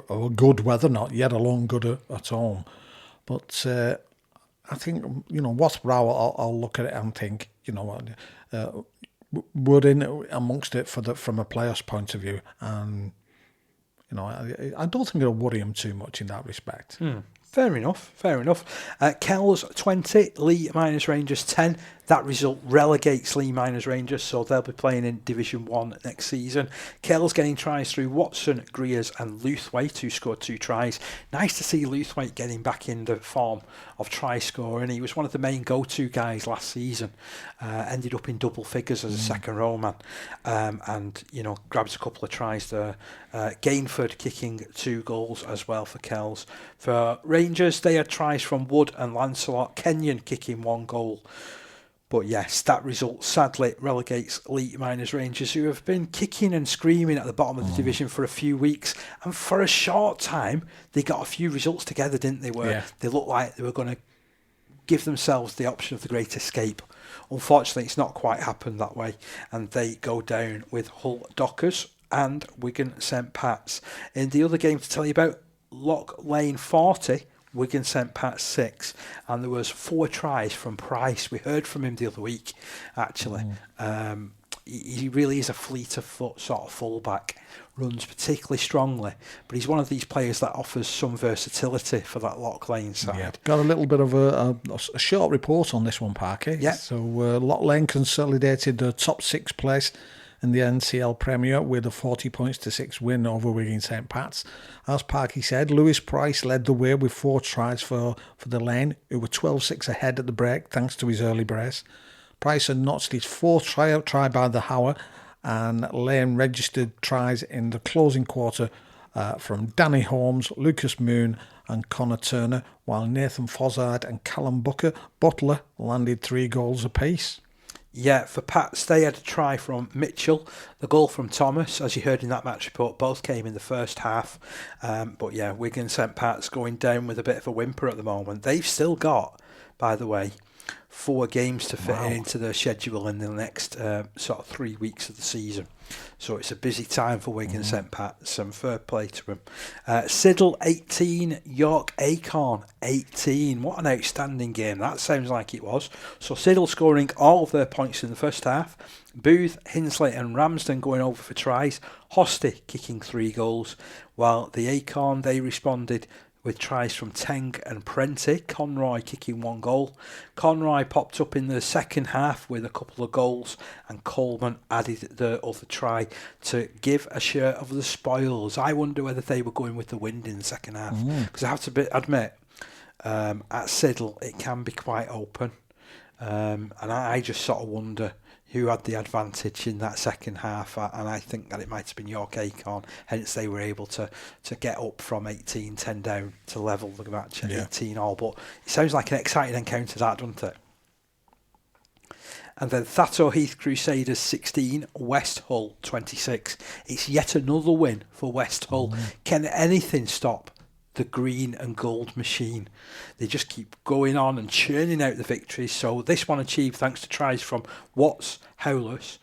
are good, whether or not you had a long good at home. But I think, Wathborough, I'll look at it and think, we're in amongst it from a player's point of view, and I don't think it'll worry him too much in that respect. Fair enough. Kells 20, Lee Miners Rangers 10. That result relegates Lee Miners Rangers, so they'll be playing in Division 1 next season. Kells getting tries through Watson, Greers and Luthwaite, who scored 2 tries. Nice to see Luthwaite getting back in the form of try scoring. He was one of the main go-to guys last season. Ended up in double figures as a second row man. And grabs a couple of tries there. Gainford kicking 2 goals as well for Kells. For Rangers, they had tries from Wood and Lancelot. Kenyon kicking 1 goal. But yes, that result sadly relegates League Miners Rangers, who have been kicking and screaming at the bottom of the division for a few weeks. And for a short time, they got a few results together, didn't they? Where they looked like they were going to give themselves the option of the great escape. Unfortunately, it's not quite happened that way. And they go down with Hull Dockers and Wigan St Pat's. In the other game to tell you about, Lock Lane 40, Wigan St Pat's 6, and there was 4 tries from Price. We heard from him the other week, actually. He really is a fleet of foot sort of fullback, runs particularly strongly, but he's one of these players that offers some versatility for that Lock Lane side. Yeah, got a little bit of a short report on this one, Parky. Yeah. So Lock Lane consolidated the top 6 place in the NCL Premier with a 40-6 win over Wigan St Pat's. As Parky said, Lewis Price led the way with 4 tries for the Lane, who were 12-6 ahead at the break thanks to his early brace. Price had notched his 4th try by the hour, and Lane registered tries in the closing quarter from Danny Holmes, Lucas Moon and Connor Turner, while Nathan Fozzard and Callum Butler landed 3 goals apiece. Yeah, for Pats, they had a try from Mitchell, the goal from Thomas, as you heard in that match report, both came in the first half. But yeah, Wigan St Pat's going down with a bit of a whimper at the moment. They've still got, by the way, 4 games to fit into their schedule in the next sort of 3 weeks of the season. So it's a busy time for Wigan St Pat's, and fair play to them. Siddle 18, York Acorn 18. What an outstanding game. That sounds like it was. So Siddle scoring all of their points in the first half. Booth, Hinsley and Ramsden going over for tries. Hosty kicking 3 goals. While the Acorn, they responded with tries from Teng and Prenti, Conroy kicking 1 goal. Conroy popped up in the second half with a couple of goals, and Coleman added the other try to give a share of the spoils. I wonder whether they were going with the wind in the second half, because I have to admit, at Siddle it can be quite open, and I just sort of wonder who had the advantage in that second half, and I think that it might have been York Acorn, hence they were able to get up from 18-10 down to level the match at 18-all. But it sounds like an exciting encounter, that, doesn't it? And then Thatto Heath Crusaders 16, West Hull 26. It's yet another win for West Hull. Can anything stop the green and gold machine? They just keep going on and churning out the victories. So this one achieved thanks to tries from Watts, Howlett,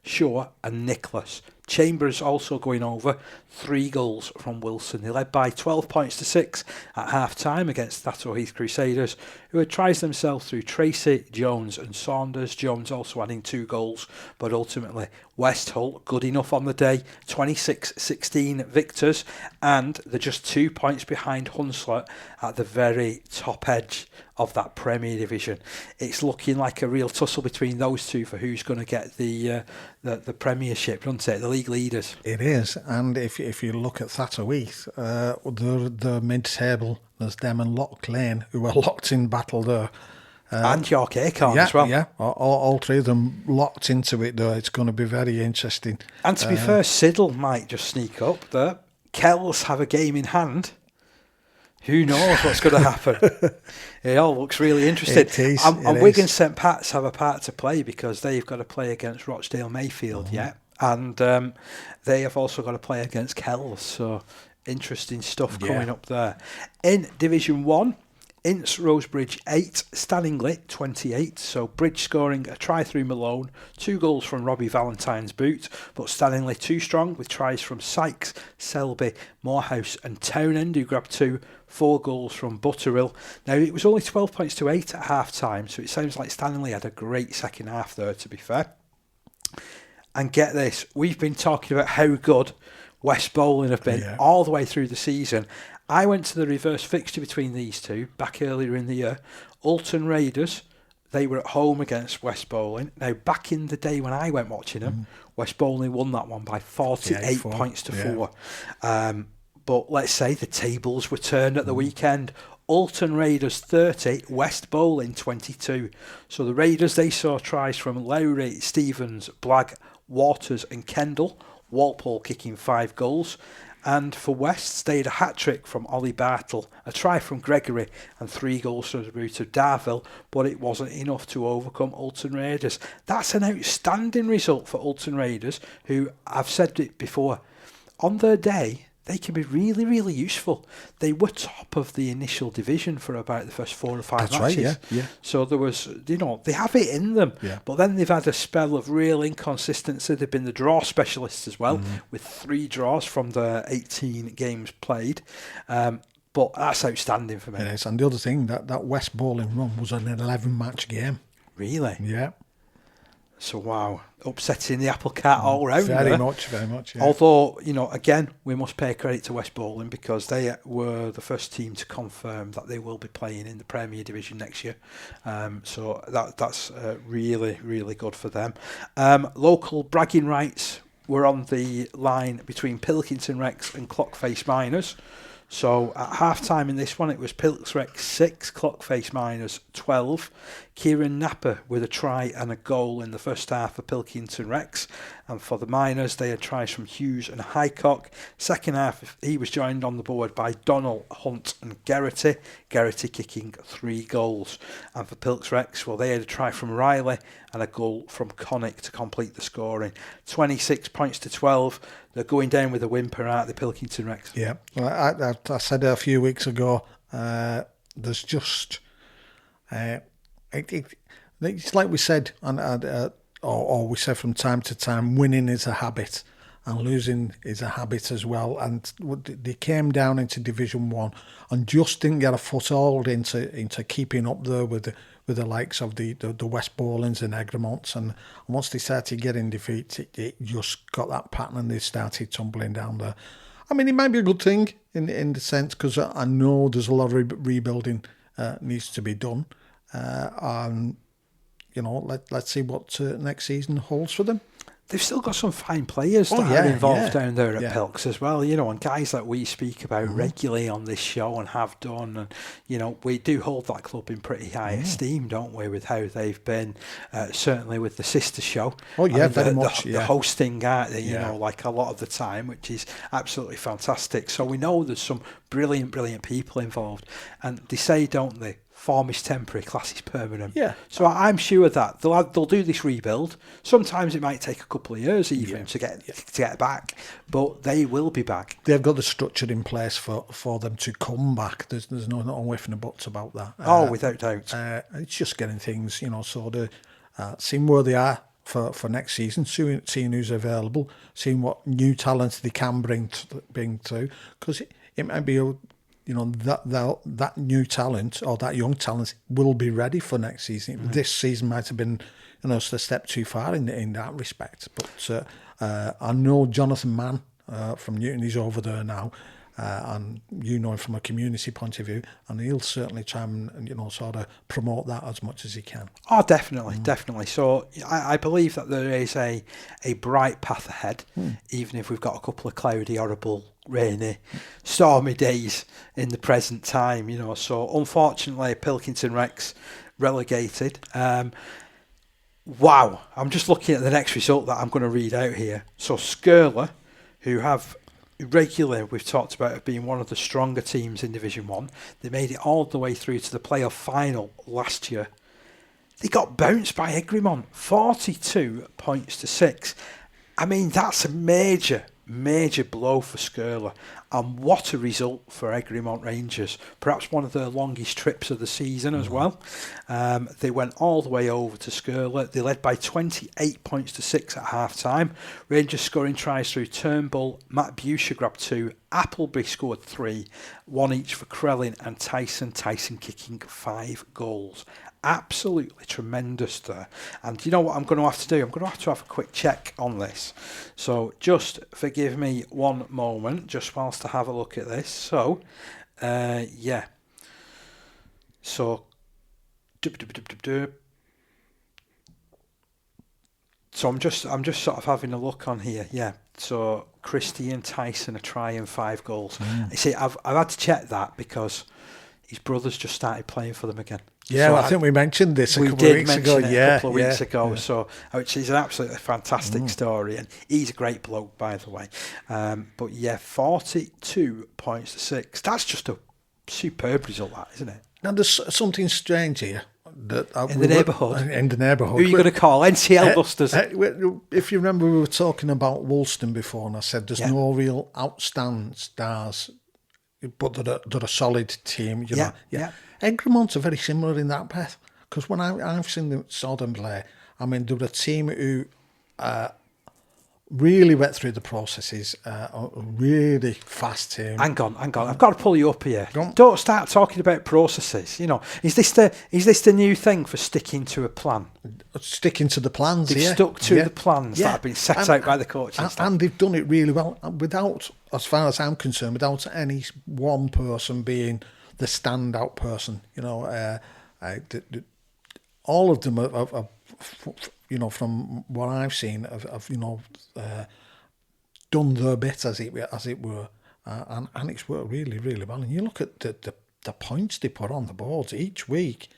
Shaw and Nicholas. Chambers also going over, 3 goals from Wilson. They led by 12-6 at half-time against Thatto Heath Crusaders, who had tried themselves through Tracy, Jones and Saunders. Jones also adding 2 goals, but ultimately West Hull good enough on the day, 26-16 victors, and they're just 2 points behind Hunslet at the very top edge of that Premier Division. It's looking like a real tussle between those two for who's going to get the Premiership, doesn't it? The league leaders. It is, and if you look at Thatto Heath, the mid-table, there's them and Lock Lane, who are locked in battle there. And York Acorn as well. Yeah, all 3 of them locked into it though. It's going to be very interesting. And to be fair, Siddle might just sneak up there. Kells have a game in hand. Who knows what's going to happen? It all looks really interesting. It is. And Wigan St Pat's have a part to play because they've got to play against Rochdale Mayfield, and they have also got to play against Kells. So interesting stuff coming up there. In Division 1, Ince Rosebridge 8, Stanningley 28. So Bridge scoring a try through Malone, 2 goals from Robbie Valentine's boot, but Stanningley too strong with tries from Sykes, Selby, Morehouse and Townend, who grabbed 2, 4 goals from Butterill. Now it was only 12-8 at half time, so it sounds like Stanningley had a great second half there, to be fair. And get this, we've been talking about how good West Bowling have been all the way through the season. I went to the reverse fixture between these two back earlier in the year. Oldham Raiders, they were at home against West Bowling. Now, back in the day when I went watching them, West Bowling won that one by 48 points to 4. But let's say the tables were turned at the weekend. Oldham Raiders 30, West Bowling 22. So the Raiders, they saw tries from Lowry, Stevens, Blagg, Waters and Kendall. Walpole kicking 5 goals. And for West, they had a hat-trick from Ollie Bartle, a try from Gregory and 3 goals from the boot of Darville, but it wasn't enough to overcome Oldham Raiders. That's an outstanding result for Oldham Raiders, who, I've said it before, on their day, they can be really, really useful. They were top of the initial division for about the first 4 or 5 That's matches. right, yeah. So there was, they have it in them. Yeah. But then they've had a spell of real inconsistency. They've been the draw specialists as well, with 3 draws from the 18 games played. But that's outstanding for me. It is. And the other thing, that West bowling run was an 11-match game. Really? Yeah. So, wow, upsetting the apple cart all round Very there. much, yeah. Although, again, we must pay credit to West Bowling because they were the first team to confirm that they will be playing in the Premier Division next year. So that's really, really good for them. Local bragging rights were on the line between Pilkington Rex and Clockface Miners. So at half-time in this one, it was Pilks Rex 6, Clockface Miners 12. Kieran Napper with a try and a goal in the first half for Pilkington Rex. And for the Miners, they had tries from Hughes and Highcock. Second half, he was joined on the board by Donnell, Hunt and Geraghty. Geraghty kicking 3 goals. And for Pilks Rex, well, they had a try from Riley and a goal from Connick to complete the scoring. 26 points to 12. They're going down with a whimper, aren't they, Pilkington Rex? Yeah. Well, I said a few weeks ago, there's just... it's like we said, or we said from time to time, winning is a habit and losing is a habit as well. And they came down into Division 1 and just didn't get a foothold into keeping up there with the likes of the West Bowlings and Egremonts. And once they started getting defeats, it just got that pattern and they started tumbling down there. I mean, it might be a good thing in the sense, because I know there's a lot of rebuilding needs to be done. And let's see what next season holds for them. They've still got some fine players that are involved down there at Pilks as well, and guys that we speak about regularly on this show and have done, and we do hold that club in pretty high esteem, don't we, with how they've been, certainly with the sister show. Oh yeah, very much. The hosting, aren't they, like a lot of the time, which is absolutely fantastic. So we know there's some brilliant people involved, and they say, don't they, form is temporary, class is permanent. Yeah. So I'm sure that they'll do this rebuild. Sometimes it might take a couple of years even to get back, but they will be back. They've got the structure in place for them to come back. There's no ifs and buts about that. Without doubt. It's just getting things, sort of seeing where they are for next season, seeing who's available, seeing what new talent they can bring through, because it might be that new talent or that young talent will be ready for next season. Mm-hmm. This season might have been, a step too far in that respect. But I know Jonathan Mann from Newton is over there now, and him from a community point of view, and he'll certainly try and sort of promote that as much as he can. Oh, definitely. So I believe that there is a bright path ahead, even if we've got a couple of cloudy, horrible, rainy, stormy days in the present time, So unfortunately, Pilkington Rex relegated. Wow, I'm just looking at the next result that I'm going to read out here. So Skirler, who have regularly, we've talked about it being one of the stronger teams in Division 1. They made it all the way through to the playoff final last year. They got bounced by Egremont, 42 points to 6. I mean, that's a major blow for Skirler, and what a result for Egremont Rangers. Perhaps one of their longest trips of the season as well. They went all the way over to Skirler. They led by 28 points to 6 at half time. Rangers scoring tries through Turnbull. Matt Busher grabbed 2. Appleby scored 3, 1 each for Krellin and Tyson kicking 5 goals. Absolutely tremendous there. And you know what I'm going to have to do? I'm going to have a quick check on this. So just forgive me one moment, just whilst I have a look at this. So, So, So I'm just sort of having a look on here. Yeah. So Christie and Tyson a try and 5 goals. You see, I've had to check that because his brothers just started playing for them again. Yeah, So I think we mentioned this a couple of weeks ago. A couple of weeks ago. So, which is an absolutely fantastic story, and he's a great bloke, by the way. But yeah, 42 points to 6. That's just a superb result, that, isn't it? Now, there's something strange here. That in the neighbourhood. Who are you going to call? NCL busters. If you remember, we were talking about Woolston before, and I said there's no real outstanding stars, but they're a solid team. You know. Egremont's are very similar in that path, because when I've seen them saw them play, I mean, they're a team who really went through the processes, a really fast team. Hang on. I've got to pull you up here. Don't start talking about processes. You know, is this the new thing for sticking to a plan? Sticking to the plans. They've stuck to the plans that have been set out by the coaching staff. And they've done it really well, without, as far as I'm concerned, without any one person being the standout person. You know, all of them are you know, from what I've seen, have you know, done their bit as it were, and it's worked really, really well. And you look at the points they put on the boards each week,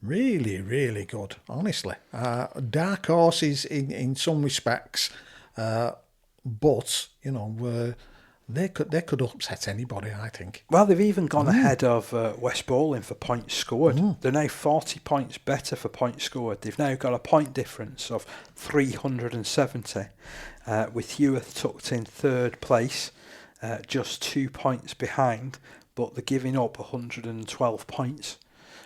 really, really good. Honestly, dark horses in some respects, but you know, they could upset anybody, I think. Well, they've even gone ahead of West Bowling for points scored. They're now 40 points better for points scored. They've now got a point difference of 370, with Hewith tucked in third place, just 2 points behind, but they're giving up 112 points,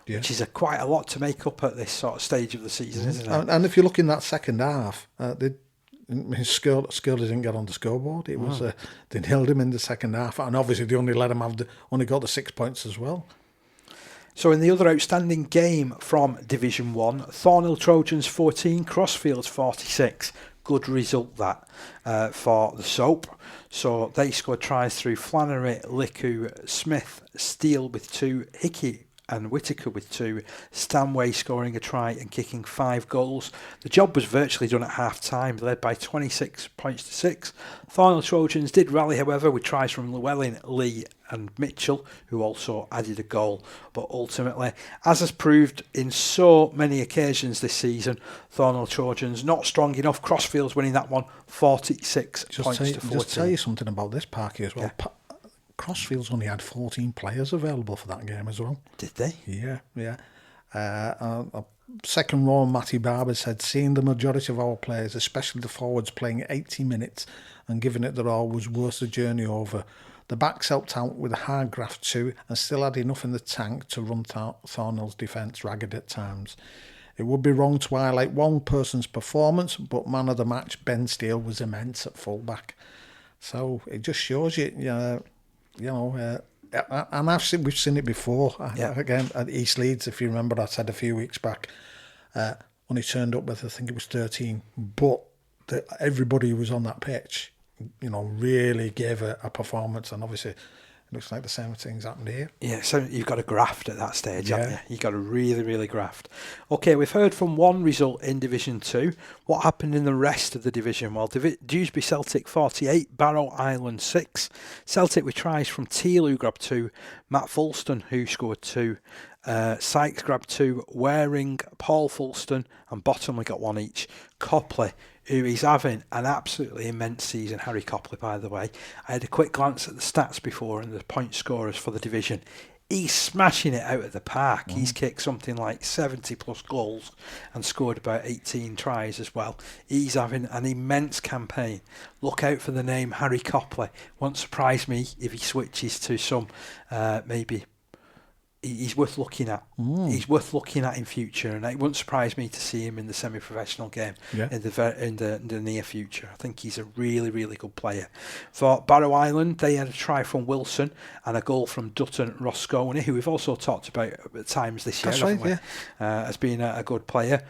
which is quite a lot to make up at this sort of stage of the season, isn't it? And if you look in that second half, Skill didn't get on the scoreboard. It was they nailed him in the second half, and obviously they only let him only got the 6 points as well. So in the other outstanding game from Division 1, Thornhill Trojans 14, Crossfields 46. Good result that for the Soap. So they scored tries through Flannery, Liku, Smith, Steele with 2, Hickey and Whitaker with 2, Stanway scoring a try and kicking 5 goals. The job was virtually done at half-time, led by 26 points to 6. Thornhill Trojans did rally, however, with tries from Llewellyn, Lee and Mitchell, who also added a goal. But ultimately, as has proved in so many occasions this season, Thornhill Trojans not strong enough. Crossfields winning that one 46 points to 14. Just tell you something about this, Parky, as well. Crossfields only had 14 players available for that game as well. Did they? Yeah. Second row, Matty Barber said, seeing the majority of our players, especially the forwards, playing 80 minutes and giving it their all was worth the journey over. The backs helped out with a hard graft too and still had enough in the tank to run Thornhill's defence ragged at times. It would be wrong to highlight one person's performance, but man of the match, Ben Steele, was immense at fullback. So it just shows you, and we've seen it before. Again, at East Leeds, if you remember, I said a few weeks back, when he turned up with, I think it was 13, but everybody who was on that pitch, really gave a performance, and obviously it looks like the same things happened here. Yeah, so you've got to graft at that stage, haven't you? You've got to really, really graft. Okay, we've heard from one result in Division 2. What happened in the rest of the division? Well, Dewsbury Celtic 48, Barrow Island 6. Celtic with tries from Teal, who grabbed 2, Matt Fulston, who scored 2, Sykes grabbed 2, Waring, Paul Fulston, and Bottomley got 1 each. Copley, who is having an absolutely immense season, Harry Copley, by the way. I had a quick glance at the stats before and the point scorers for the division. He's smashing it out of the park. He's kicked something like 70 plus goals and scored about 18 tries as well. He's having an immense campaign. Look out for the name Harry Copley. Won't surprise me if he switches to some maybe. He's worth looking at. He's worth looking at in future, and it wouldn't surprise me to see him in the semi-professional game in the near future. I think he's a really, really good player. For Barrow Island, they had a try from Wilson and a goal from Dutton Rosconi, who we've also talked about at times this year, haven't we? As being a good player.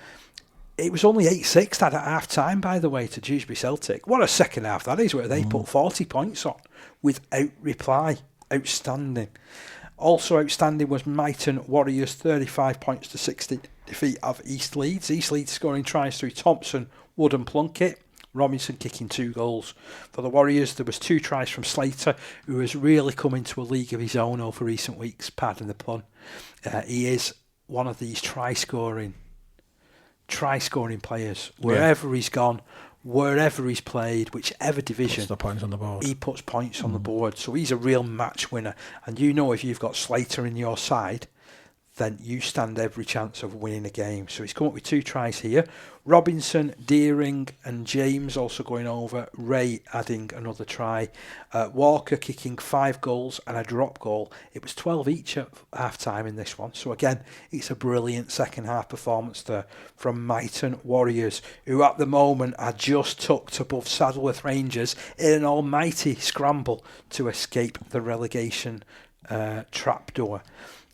It was only 8-6 that at half-time, by the way, to Dewsbury Celtic. What a second half that is, where they put 40 points on without reply. Outstanding. Also outstanding was Myton Warriors, 35 points to 60 defeat of East Leeds. East Leeds scoring tries through Thompson, Wood and Plunkett. Robinson kicking 2 goals. For the Warriors, there was 2 tries from Slater, who has really come into a league of his own over recent weeks, pardon the pun. He is one of these try-scoring players. Wherever he's gone, wherever he's played, whichever division, puts the points on the board. he puts points on the board. So he's a real match winner. And you know, if you've got Slater in your side, then you stand every chance of winning a game. So he's come up with 2 tries here. Robinson, Deering and James also going over. Ray adding another try. Walker kicking 5 goals and a drop goal. It was 12 each at half-time in this one. So again, it's a brilliant second-half performance there from Myton Warriors, who at the moment are just tucked above Saddleworth Rangers in an almighty scramble to escape the relegation trapdoor.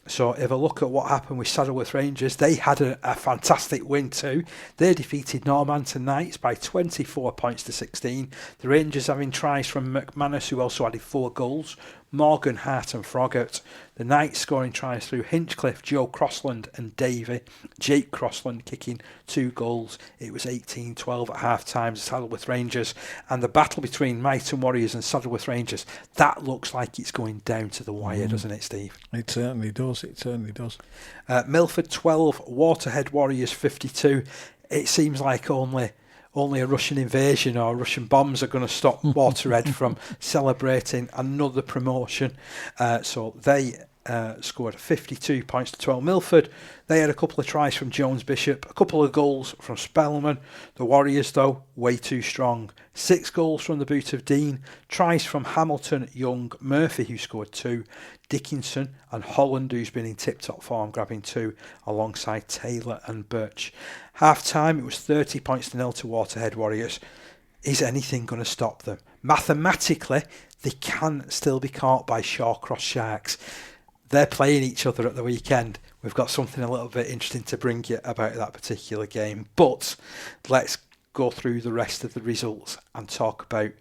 So if I look at what happened with Saddleworth Rangers, they had a fantastic win too. They defeated Normanton Knights by 24 points to 16. The Rangers having tries from McManus, who also added 4 goals. Morgan, Hart and Froggatt. The Knights scoring tries through Hinchcliffe, Joe Crossland and Davey. Jake Crossland kicking 2 goals. It was 18-12 at half-time to Saddleworth Rangers. And the battle between Myton Warriors and Saddleworth Rangers, that looks like it's going down to the wire, doesn't it, Steve? It certainly does. Milford 12, Waterhead Warriors 52. It seems like only a Russian invasion or Russian bombs are going to stop Waterhead from celebrating another promotion. So they scored 52 points to 12. Milford, they had a couple of tries from Jones Bishop, a couple of goals from Spellman. The Warriors, though, way too strong. 6 goals from the boot of Dean, tries from Hamilton, Young, Murphy, who scored 2, Dickinson and Holland, who's been in tip-top form, grabbing 2 alongside Taylor and Birch. Half-time, it was 30 points to 0 to Waterhead Warriors. Is anything going to stop them? Mathematically, they can still be caught by Shawcross Sharks. They're playing each other at the weekend. We've got something a little bit interesting to bring you about that particular game. But let's go through the rest of the results and talk about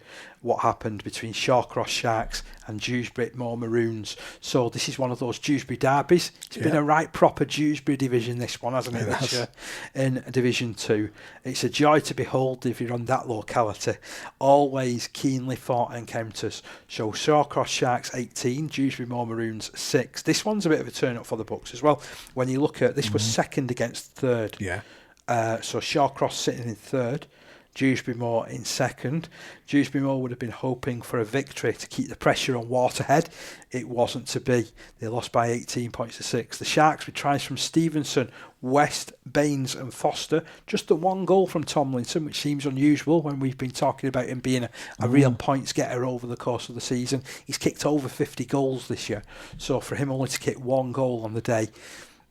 what happened between Shawcross Sharks and Dewsbury Moor Maroons. So this is one of those Dewsbury derbies. It's been a right proper Dewsbury division, this one, hasn't it, this year in Division 2. It's a joy to behold if you're on that locality. Always keenly fought encounters. So Shawcross Sharks 18, Dewsbury Moor Maroons 6. This one's a bit of a turn up for the books as well. When you look at this, was second against third. Yeah. So Shawcross sitting in third, Dewsbury Moor in second. Dewsbury Moor would have been hoping for a victory to keep the pressure on Waterhead. It wasn't to be. They lost by 18 points to 6. The Sharks with tries from Stevenson, West, Baines and Foster. Just the 1 goal from Tomlinson, which seems unusual when we've been talking about him being a real points getter over the course of the season. He's kicked over 50 goals this year. So for him only to kick 1 goal on the day,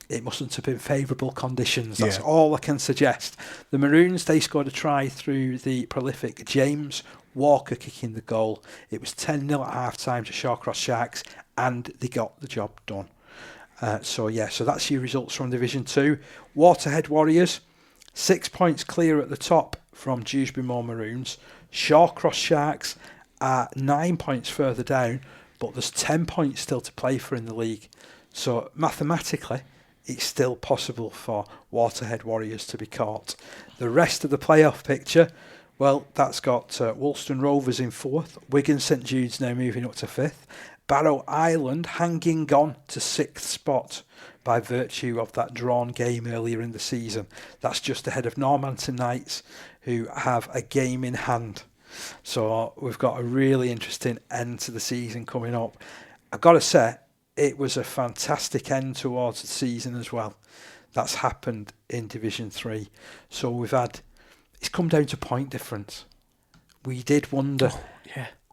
it mustn't have been favourable conditions. That's all I can suggest. The Maroons, they scored a try through the prolific James Walker kicking the goal. It was 10-0 at half-time to Shawcross Sharks, and they got the job done. So that's your results from Division 2. Waterhead Warriors, 6 points clear at the top from Dewsbury Moor Maroons. Shawcross Sharks are 9 points further down, but there's 10 points still to play for in the league. So mathematically, it's still possible for Waterhead Warriors to be caught. The rest of the playoff picture, well, that's got Woolston Rovers in 4th. Wigan St Judes now moving up to 5th. Barrow Island hanging on to 6th spot by virtue of that drawn game earlier in the season. That's just ahead of Normanton Knights, who have a game in hand. So we've got a really interesting end to the season coming up. I've got to say, it was a fantastic end towards the season as well. That's happened in Division 3. So it's come down to point difference. We did wonder.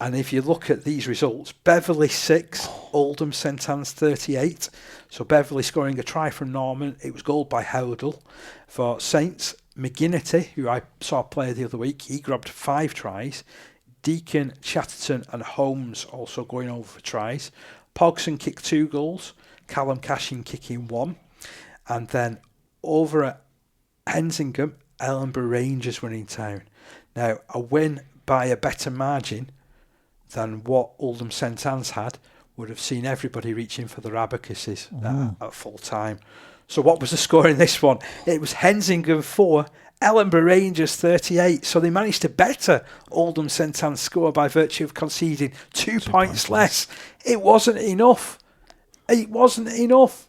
And if you look at these results, Beverley 6, Oldham St Annes 38. So Beverley scoring a try from Norman. It was goaled by Howdell. For Saints, McGinnity, who I saw play the other week, he grabbed 5 tries. Deacon, Chatterton and Holmes also going over for tries. Pogson kicked 2 goals, Callum Cashin kicking 1. And then over at Hensingham, Ellenborough Rangers were in town. Now, a win by a better margin than what Oldham St Annes had would have seen everybody reaching for their abacuses at full time. So what was the score in this one? It was Hensingham 4, Ellenborough Rangers 38. So they managed to better Oldham St Annes' score by virtue of conceding 2 points less. It wasn't enough. It wasn't enough.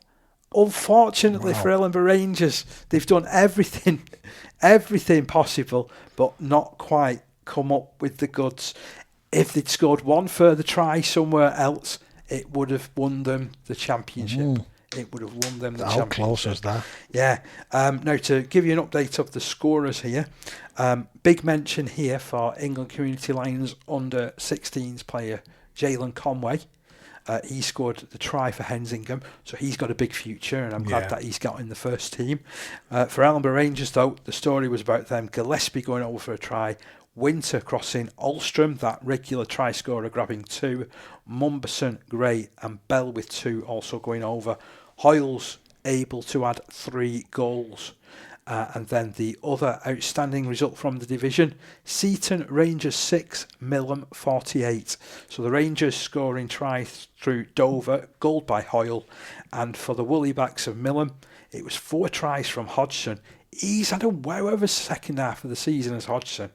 unfortunately for Ellenborough Rangers, they've done everything possible, but not quite come up with the goods. If they'd scored one further try somewhere else, it would have won them the championship. It would have won them the championship. How close is that? Yeah. Now, to give you an update of the scorers here, big mention here for England Community Lions under 16s player Jalen Conway. He scored the try for Hensingham, so he's got a big future, and I'm glad that he's got in the first team. For Ellenborough Rangers, though, the story was about them. Gillespie going over for a try, Winter crossing, Alstrom, that regular try scorer, grabbing 2, Mumberson, Gray and Bell with 2 also going over. Hoyles able to add 3 goals. And then the other outstanding result from the division, Seaton Rangers 6, Millom 48. So the Rangers scoring tries through Dover, goal by Hoyle. And for the Woolliebacks of Millom, it was 4 tries from Hodgson. He's had a wow of a second half of the season as Hodgson.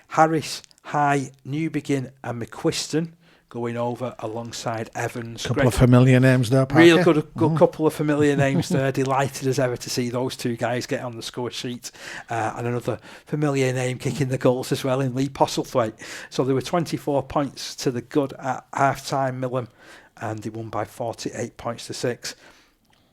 Harris, High, Newbegin and McQuiston going over alongside Evans. Couple of familiar names there, Parker. Real good couple of familiar names there. Delighted as ever to see those 2 guys get on the score sheet. And another familiar name kicking the goals as well in Lee Postlethwaite. So there were 24 points to the good at half-time, Millom, and they won by 48 points to 6.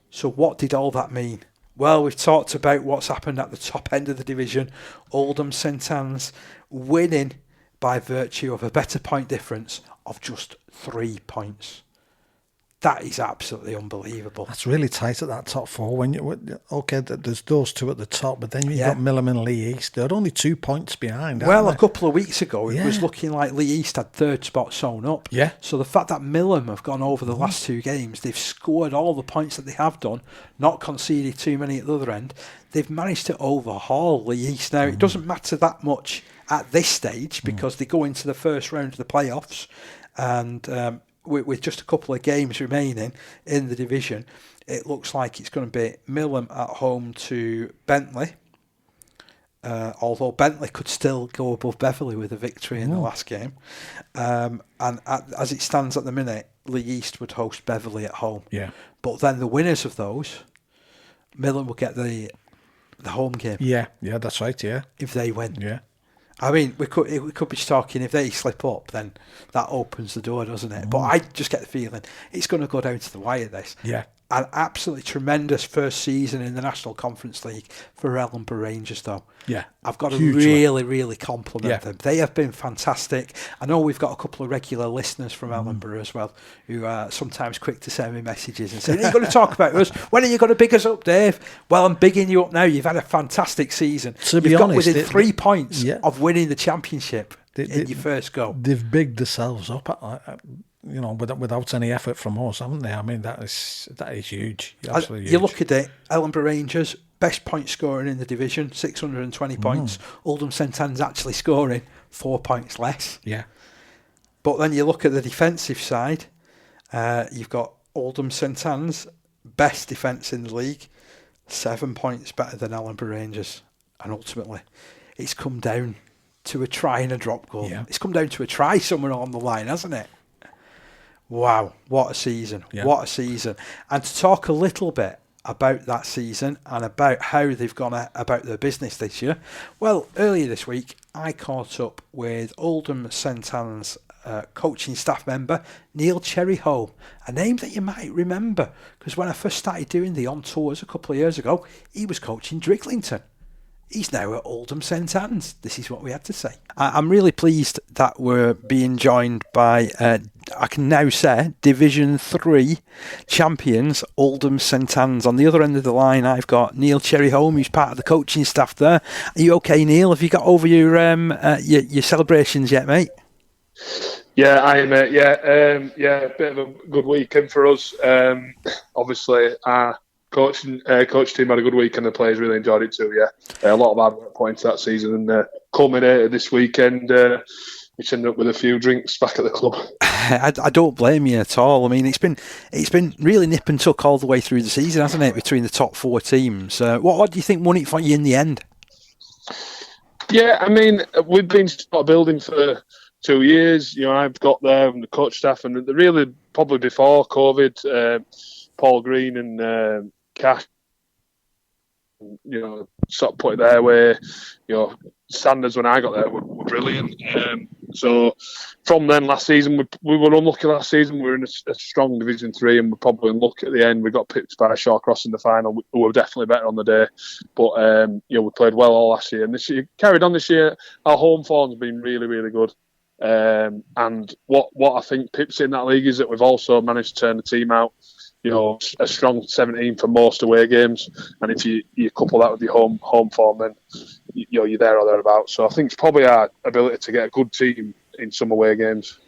So what did all that mean? Well, we've talked about what's happened at the top end of the division. Oldham St Annes winning by virtue of a better point difference of just 3 points. That is absolutely unbelievable. That's really tight at that top 4. There's those 2 at the top, but then you've got Millom and Lee East. They're only 2 points behind. Well, a couple of weeks ago, it was looking like Lee East had 3rd spot sewn up. Yeah. So the fact that Millom have gone over the last 2 games, they've scored all the points that they have done, not conceded too many at the other end. They've managed to overhaul Lee East. Now, it doesn't matter that much at this stage because they go into the first round of the playoffs, and with just a couple of games remaining in the division, it looks like it's going to be Millom at home to Bentley, although Bentley could still go above Beverley with a victory in the last game. And as it stands at the minute, Lee East would host Beverley at home. Yeah. But then the winners of those, Millom will get the home game. Yeah, that's right, yeah. If they win. Yeah. I mean, we could be talking, if they slip up, then that opens the door, doesn't it? But I just get the feeling it's going to go down to the wire, this. Yeah. An absolutely tremendous first season in the National Conference League for Ellenborough Rangers, though. Yeah. I've got to really compliment them. They have been fantastic. I know we've got a couple of regular listeners from Ellenborough as well, who are sometimes quick to send me messages and say, are you going to talk about us? When are you going to big us up, Dave? Well, I'm bigging you up now. You've had a fantastic season. To be You've got honest, within 3 points of winning the championship in your first go. They've bigged themselves up without any effort from us, haven't they? I mean, that is huge. Absolutely huge. You look at it, Ellenborough Rangers, best point scoring in the division, 620 points. Oldham St Annes actually scoring 4 points less. Yeah. But then you look at the defensive side, you've got Oldham St Annes, best defence in the league, 7 points better than Ellenborough Rangers. And ultimately, it's come down to a try and a drop goal. Yeah. It's come down to a try somewhere along the line, hasn't it? Wow, what a season. Yeah. What a season. And to talk a little bit about that season and about how they've gone about their business this year, well, earlier this week, I caught up with Oldham St Annes coaching staff member Neil Cherryholme, a name that you might remember, because when I first started doing the on tours a couple of years ago, he was coaching Driglington. He's now at Oldham St Annes. This is what we had to say. I'm really pleased that we're being joined by, I can now say, Division 3 champions, Oldham St Annes. On the other end of the line, I've got Neil Cherryholme, who's part of the coaching staff there. Are you okay, Neil? Have you got over your celebrations yet, mate? Yeah, I am. A bit of a good weekend for us. Obviously, our coach team had a good weekend. The players really enjoyed it too. Yeah, a lot of hard work points that season, and culminated this weekend. Which ended up with a few drinks back at the club. I don't blame you at all. I mean, it's been really nip and tuck all the way through the season, hasn't it? Between the top 4 teams. What do you think won it for you in the end? Yeah, I mean, we've been sort of building for 2 years. You know, I've got there and the coach staff, and really probably before COVID, Paul Green and Cash, sort of put it their way. Standards when I got there were brilliant. So from then last season, we were unlucky last season. We were in a strong Division 3 and we're probably unlucky at the end. We got pipped by Shawcross in the final. We were definitely better on the day. But, we played well all last year. And this year, carried on this year, our home form's been really, really good. And what I think pips in that league is that we've also managed to turn the team out. A strong 17 for most away games, and if you couple that with your home form, then you're there or thereabouts. So I think it's probably our ability to get a good team in some away games.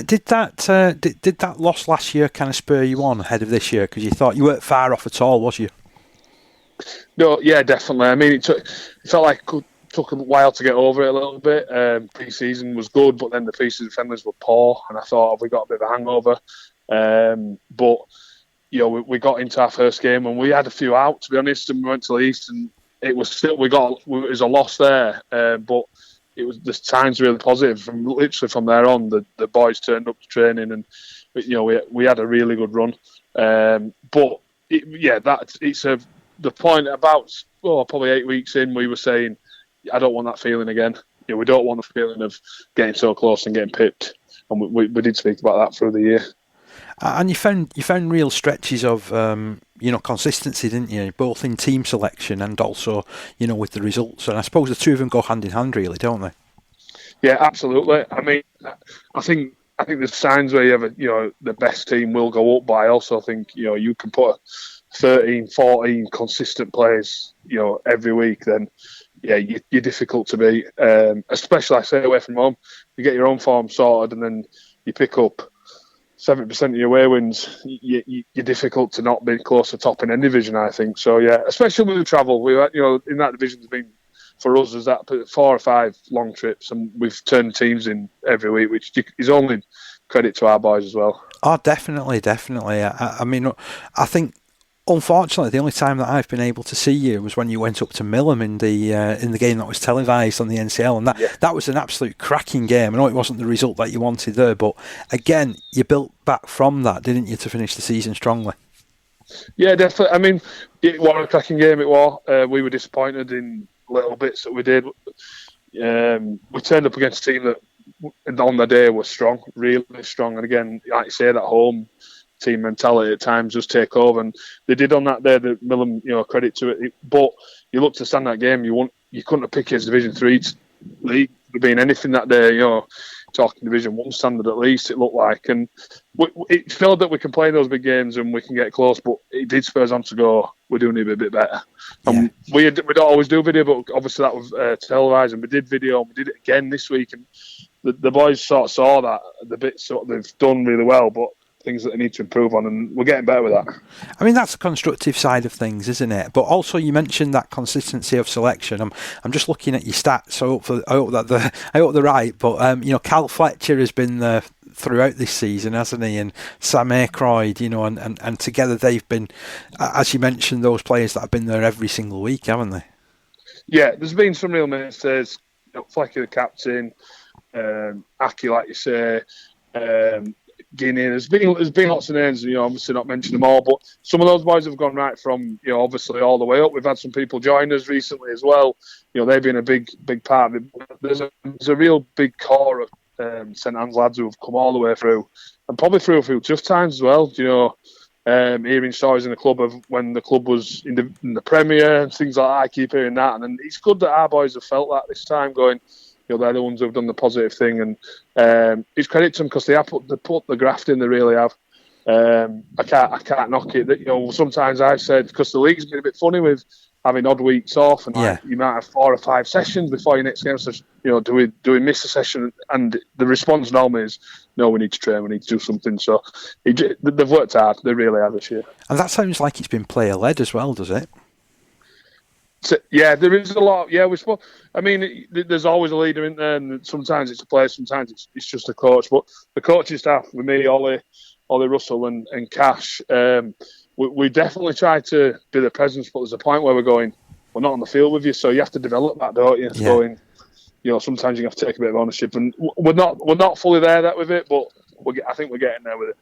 Did that loss last year kind of spur you on ahead of this year? Because you thought you weren't far off at all, was you? No, yeah, definitely. I mean, it felt like it took a while to get over it a little bit. Pre-season was good, but then the pre-season friendlies were poor, and I thought we got a bit of a hangover. But we got into our first game and we had a few out, to be honest, and we went to the East, and it was still it was a loss there, but the signs really positive from there on. The boys turned up to training, and we had a really good run. But the point about probably 8 weeks in, we were saying, I don't want that feeling again. We don't want the feeling of getting so close and getting pipped, and we did speak about that through the year. And you found real stretches of consistency, didn't you? Both in team selection and also with the results. And I suppose the two of them go hand in hand, really, don't they? Yeah, absolutely. I mean, I think there's signs where you have the best team will go up, but I also think you can put 13, 14 consistent players every week. Then you're difficult to beat. Especially I say away from home, you get your own form sorted, and then you pick up 70% of your away wins. You're difficult to not be close to top in any division, I think. So yeah, especially with the travel, we in that division has been for us is that 4 or 5 long trips, and we've turned teams in every week, which is only credit to our boys as well. Oh, definitely. I mean, I think unfortunately the only time that I've been able to see you was when you went up to Millham in the game that was televised on the NCL, and that was an absolute cracking game. I know it wasn't the result that you wanted there, but again, you built back from that, didn't you, to finish the season strongly? Yeah, definitely. I mean, it was a cracking game. It was. We were disappointed in little bits that we did. We turned up against a team that on the day was strong, really strong, and again, like you say, that home team mentality at times just take over, and they did on that day. The Millham, credit to it. But you look to stand that game, you couldn't have picked his Division 3 league being anything that day. Talking Division 1 standard at least, it looked like, and it felt that we can play those big games and we can get close. But it did spur us on to go, we're doing it a bit better. And we don't always do video, but obviously that was televised, and we did video, and we did it again this week, and the boys sort of saw that the bits they've done really well, but things that they need to improve on, and we're getting better with that. I mean, that's the constructive side of things, isn't it? But also, you mentioned that consistency of selection. I'm just looking at your stats. I hope they're right. But Cal Fletcher has been there throughout this season, hasn't he? And Sam Aykroyd, and together they've been, as you mentioned, those players that have been there every single week, haven't they? Yeah, there's been some real ministers. Flecky the captain, Aki, like you say. Guinea. There's been lots of names, obviously not mention them all, but some of those boys have gone right from, obviously all the way up. We've had some people join us recently as well. They've been a big part of it. There's a real big core of St Annes lads who have come all the way through, and probably through a few tough times as well. Hearing stories in the club of when the club was in the Premier and things like that. I keep hearing that, and then it's good that our boys have felt that this time, going, they're the ones who've done the positive thing, and it's credit to them because they put the graft in. They really have. I can't knock it. That sometimes I've said, because the league's been a bit funny with having odd weeks off, and you might have 4 or 5 sessions before your next game. So do we miss a session? And the response normally is, no, we need to train, we need to do something. So they've worked hard. They really have this year. And that sounds like it's been player led as well, does it? So, yeah, there is a lot. Yeah, there's always a leader in there, and sometimes it's a player, sometimes it's just a coach. But the coaching staff, with me, Ollie Russell and Cash, we definitely try to be the presence. But there's a point where we're not on the field with you, so you have to develop that, don't you? Yeah. Sometimes you have to take a bit of ownership, and we're not fully there with it, but I think we're getting there with it.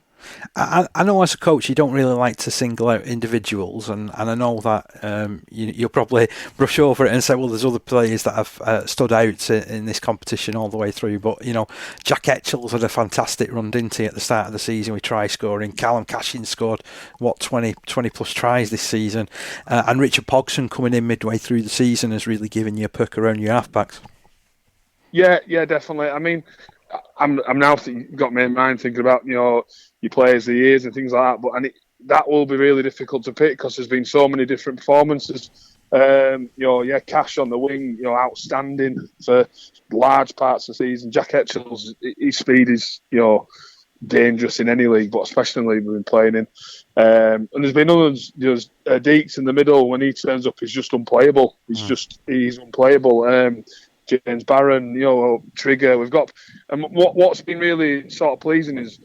I know as a coach you don't really like to single out individuals, and I know that you'll probably brush over it and say, well, there's other players that have stood out in this competition all the way through. But Jack Etchell's had a fantastic run, didn't he, at the start of the season with try scoring. Callum Cashin scored 20 plus tries this season, and Richard Pogson coming in midway through the season has really given you a perk around your halfbacks. Yeah, definitely. I mean, I'm now got me in mind thinking about your players of the years and things like that. But that will be really difficult to pick because there's been so many different performances. Cash on the wing, outstanding for large parts of the season. Jack Etchell's his speed is dangerous in any league, but especially in the league we've been playing in. And there's been others. There's Deeks in the middle. When he turns up, he's just unplayable. He's unplayable. James Barron, Trigger. We've got, and what's been really sort of pleasing is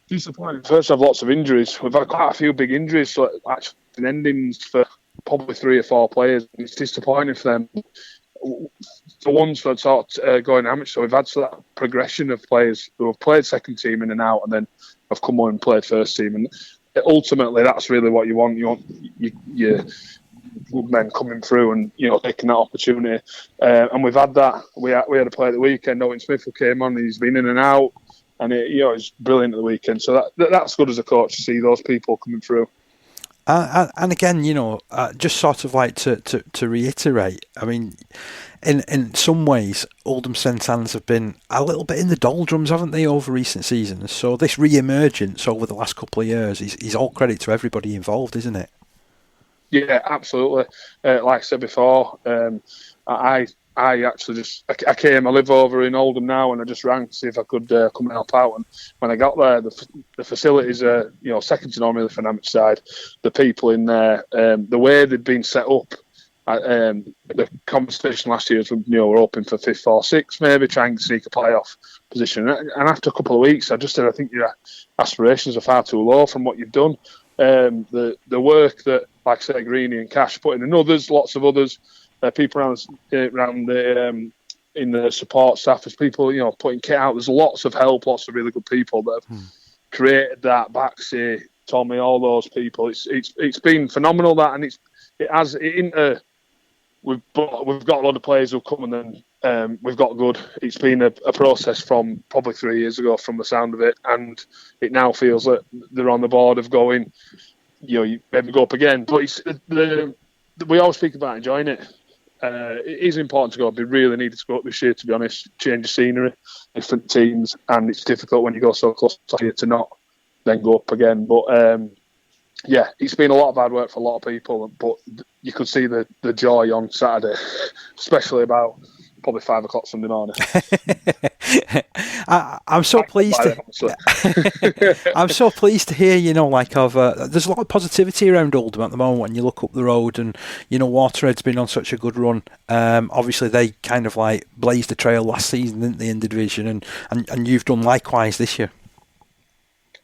disappointing. First, have lots of injuries. We've had quite a few big injuries, so actually endings for probably 3 or 4 players. It's disappointing for them. The ones that sort of going amateur, so we've had that progression of players who have played second team in and out, and then have come on and played first team. And ultimately, that's really what you want. You want your good men coming through and taking that opportunity. And we've had that. We had a player at the weekend, Owen Smith, who came on. He's been in and out, and it's brilliant at the weekend. So that's good as a coach to see those people coming through. And again, just sort of like to reiterate, I mean, in some ways, Oldham St Annes have been a little bit in the doldrums, haven't they, over recent seasons? So this re-emergence over the last couple of years is all credit to everybody involved, isn't it? Yeah, absolutely. Like I said before, I actually I live over in Oldham now, and I just rang to see if I could come and help out. And when I got there, the facilities are second to none really for an amateur side. The people in there, the way they'd been set up, the competition last year was we're hoping for 5th or 6th, maybe trying to sneak a playoff position. And after a couple of weeks, I just said I think your aspirations are far too low from what you've done. The work that, like I say, Greeny and Cash put in, and lots of others, people around the in the support staff, as people putting kit out. There's lots of help, lots of really good people that have created that. Baxi, Tommy, all those people. It's been phenomenal that, and we've got a lot of players who've come, and then we've got good. It's been a process from probably 3 years ago, from the sound of it, and it now feels that they're on the board of going. You maybe go up again, but we always speak about enjoying it. It is important to go up. We really needed to go up this year, to be honest. Change of scenery, different teams, and it's difficult when you go so close to it to not then go up again. But it's been a lot of hard work for a lot of people, but you could see the joy on Saturday, especially about probably 5 o'clock Sunday morning. I'm so pleased. I'm so pleased to hear. There's a lot of positivity around Oldham at the moment when you look up the road, and Waterhead's been on such a good run. Obviously, they kind of like blazed a trail last season, didn't they, in the division, and you've done likewise this year.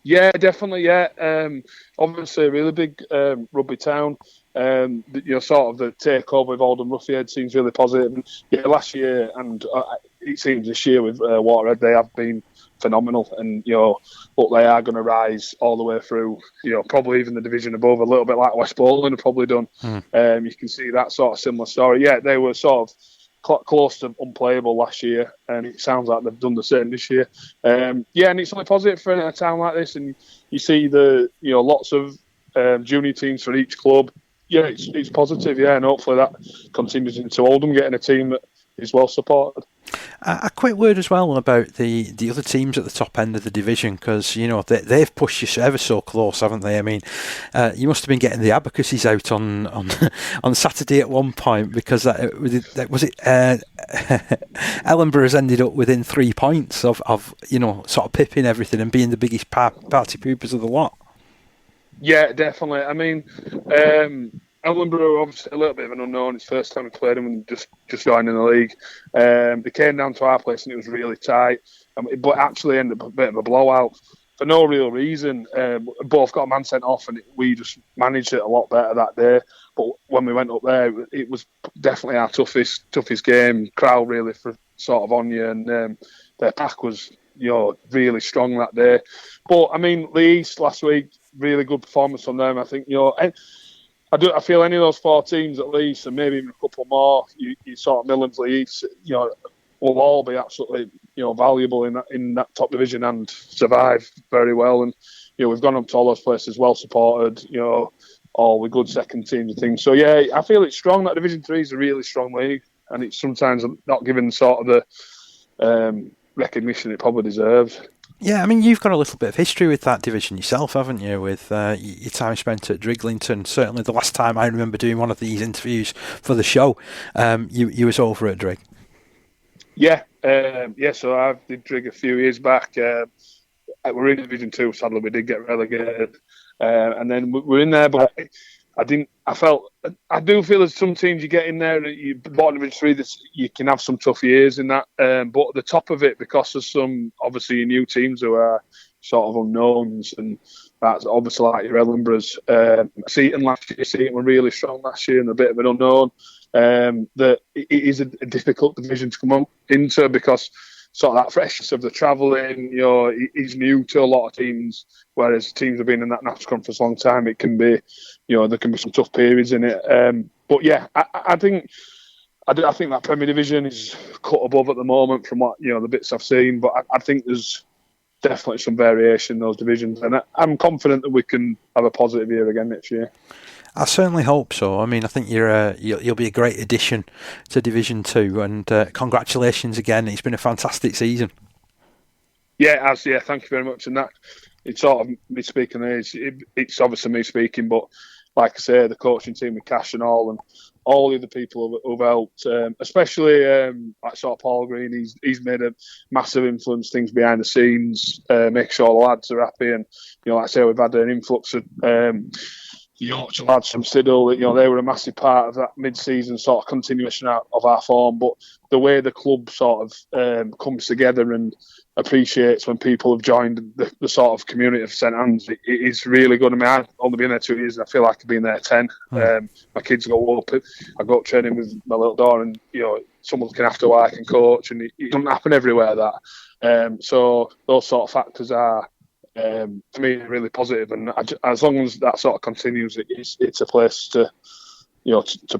Yeah, definitely. Yeah, obviously a really big rugby town. Sort of the takeover with Oldham Ruffield seems really positive. And, last year and it seems this year with Waterhead, they have been phenomenal. And look, they are going to rise all the way through. Probably even the division above, a little bit like West Bowling have probably done. You can see that sort of similar story. Yeah, they were sort of close to unplayable last year, and it sounds like they've done the same this year. And it's only positive for a town like this, and you see lots of junior teams for each club. Yeah, it's positive, and hopefully that continues into Oldham getting a team that is well supported. A quick word as well about the other teams at the top end of the division, because they've pushed you ever so close, haven't they? I mean, you must have been getting the abacuses out on Saturday at one point, because Ellenborough has ended up within 3 points of sort of pipping everything and being the biggest party poopers of the lot. Yeah, definitely. I mean, Ellenborough, obviously a little bit of an unknown. It's first time we played them and just joining the league. They came down to our place and it was really tight, but actually ended up a bit of a blowout for no real reason. Both got a man sent off, and we just managed it a lot better that day. But when we went up there, it was definitely our toughest game. Crowd really for sort of on you, and their pack was really strong that day. But I mean, the East last week, really good performance from them. I think I feel any of those 4 teams at least, and maybe even a couple more, you sort of Millwall, East, will all be absolutely valuable in that top division and survive very well. And we've gone up to all those places well supported. All with good second teams and things. So yeah, I feel it's strong. That Division 3 is a really strong league, and it's sometimes not given sort of the recognition it probably deserves. Yeah, I mean, you've got a little bit of history with that division yourself, haven't you, with your time spent at Driglington. Certainly the last time I remember doing one of these interviews for the show, you was over at Drig. Yeah, so I did Drig a few years back. We're in Division 2, sadly we did get relegated. And then we're in there, but I do feel there's some teams you get in there, you bottom Division 3, that you can have some tough years in that. But at the top of it, because there's some obviously new teams who are sort of unknowns, and that's obviously like your Ellenboroughs. Seaton were really strong last year and a bit of an unknown. That it is a difficult division to come up into because sort of that freshness of the travelling, is new to a lot of teams, whereas teams have been in that national conference a long time. It can be, there can be some tough periods in it. But yeah, I think that Premier Division is cut above at the moment from what, the bits I've seen, but I think there's definitely some variation in those divisions, and I'm confident that we can have a positive year again next year. I certainly hope so. I mean, I think you'll be a great addition to Division 2, and congratulations again. It's been a fantastic season. Yeah, it has. Yeah, thank you very much. And that, it's sort of me speaking there. It's obviously me speaking, but like I say, the coaching team with Cash and all the other people who've helped, especially like sort of Paul Green. He's made a massive influence, things behind the scenes, make sure the lads are happy. And like I say, we've had an influx of Yorkshire lads from Siddle. They were a massive part of that mid-season sort of continuation of our form. But the way the club sort of comes together and appreciates when people have joined the sort of community of St Annes, it is really good. I mean, I've only been there 2 years, and I feel like I've been there 10. My kids go up. I go up training with my little daughter, and someone looking after who I can coach, and it doesn't happen everywhere. That so those sort of factors are, for me, really positive, and as long as that sort of continues, it's a place to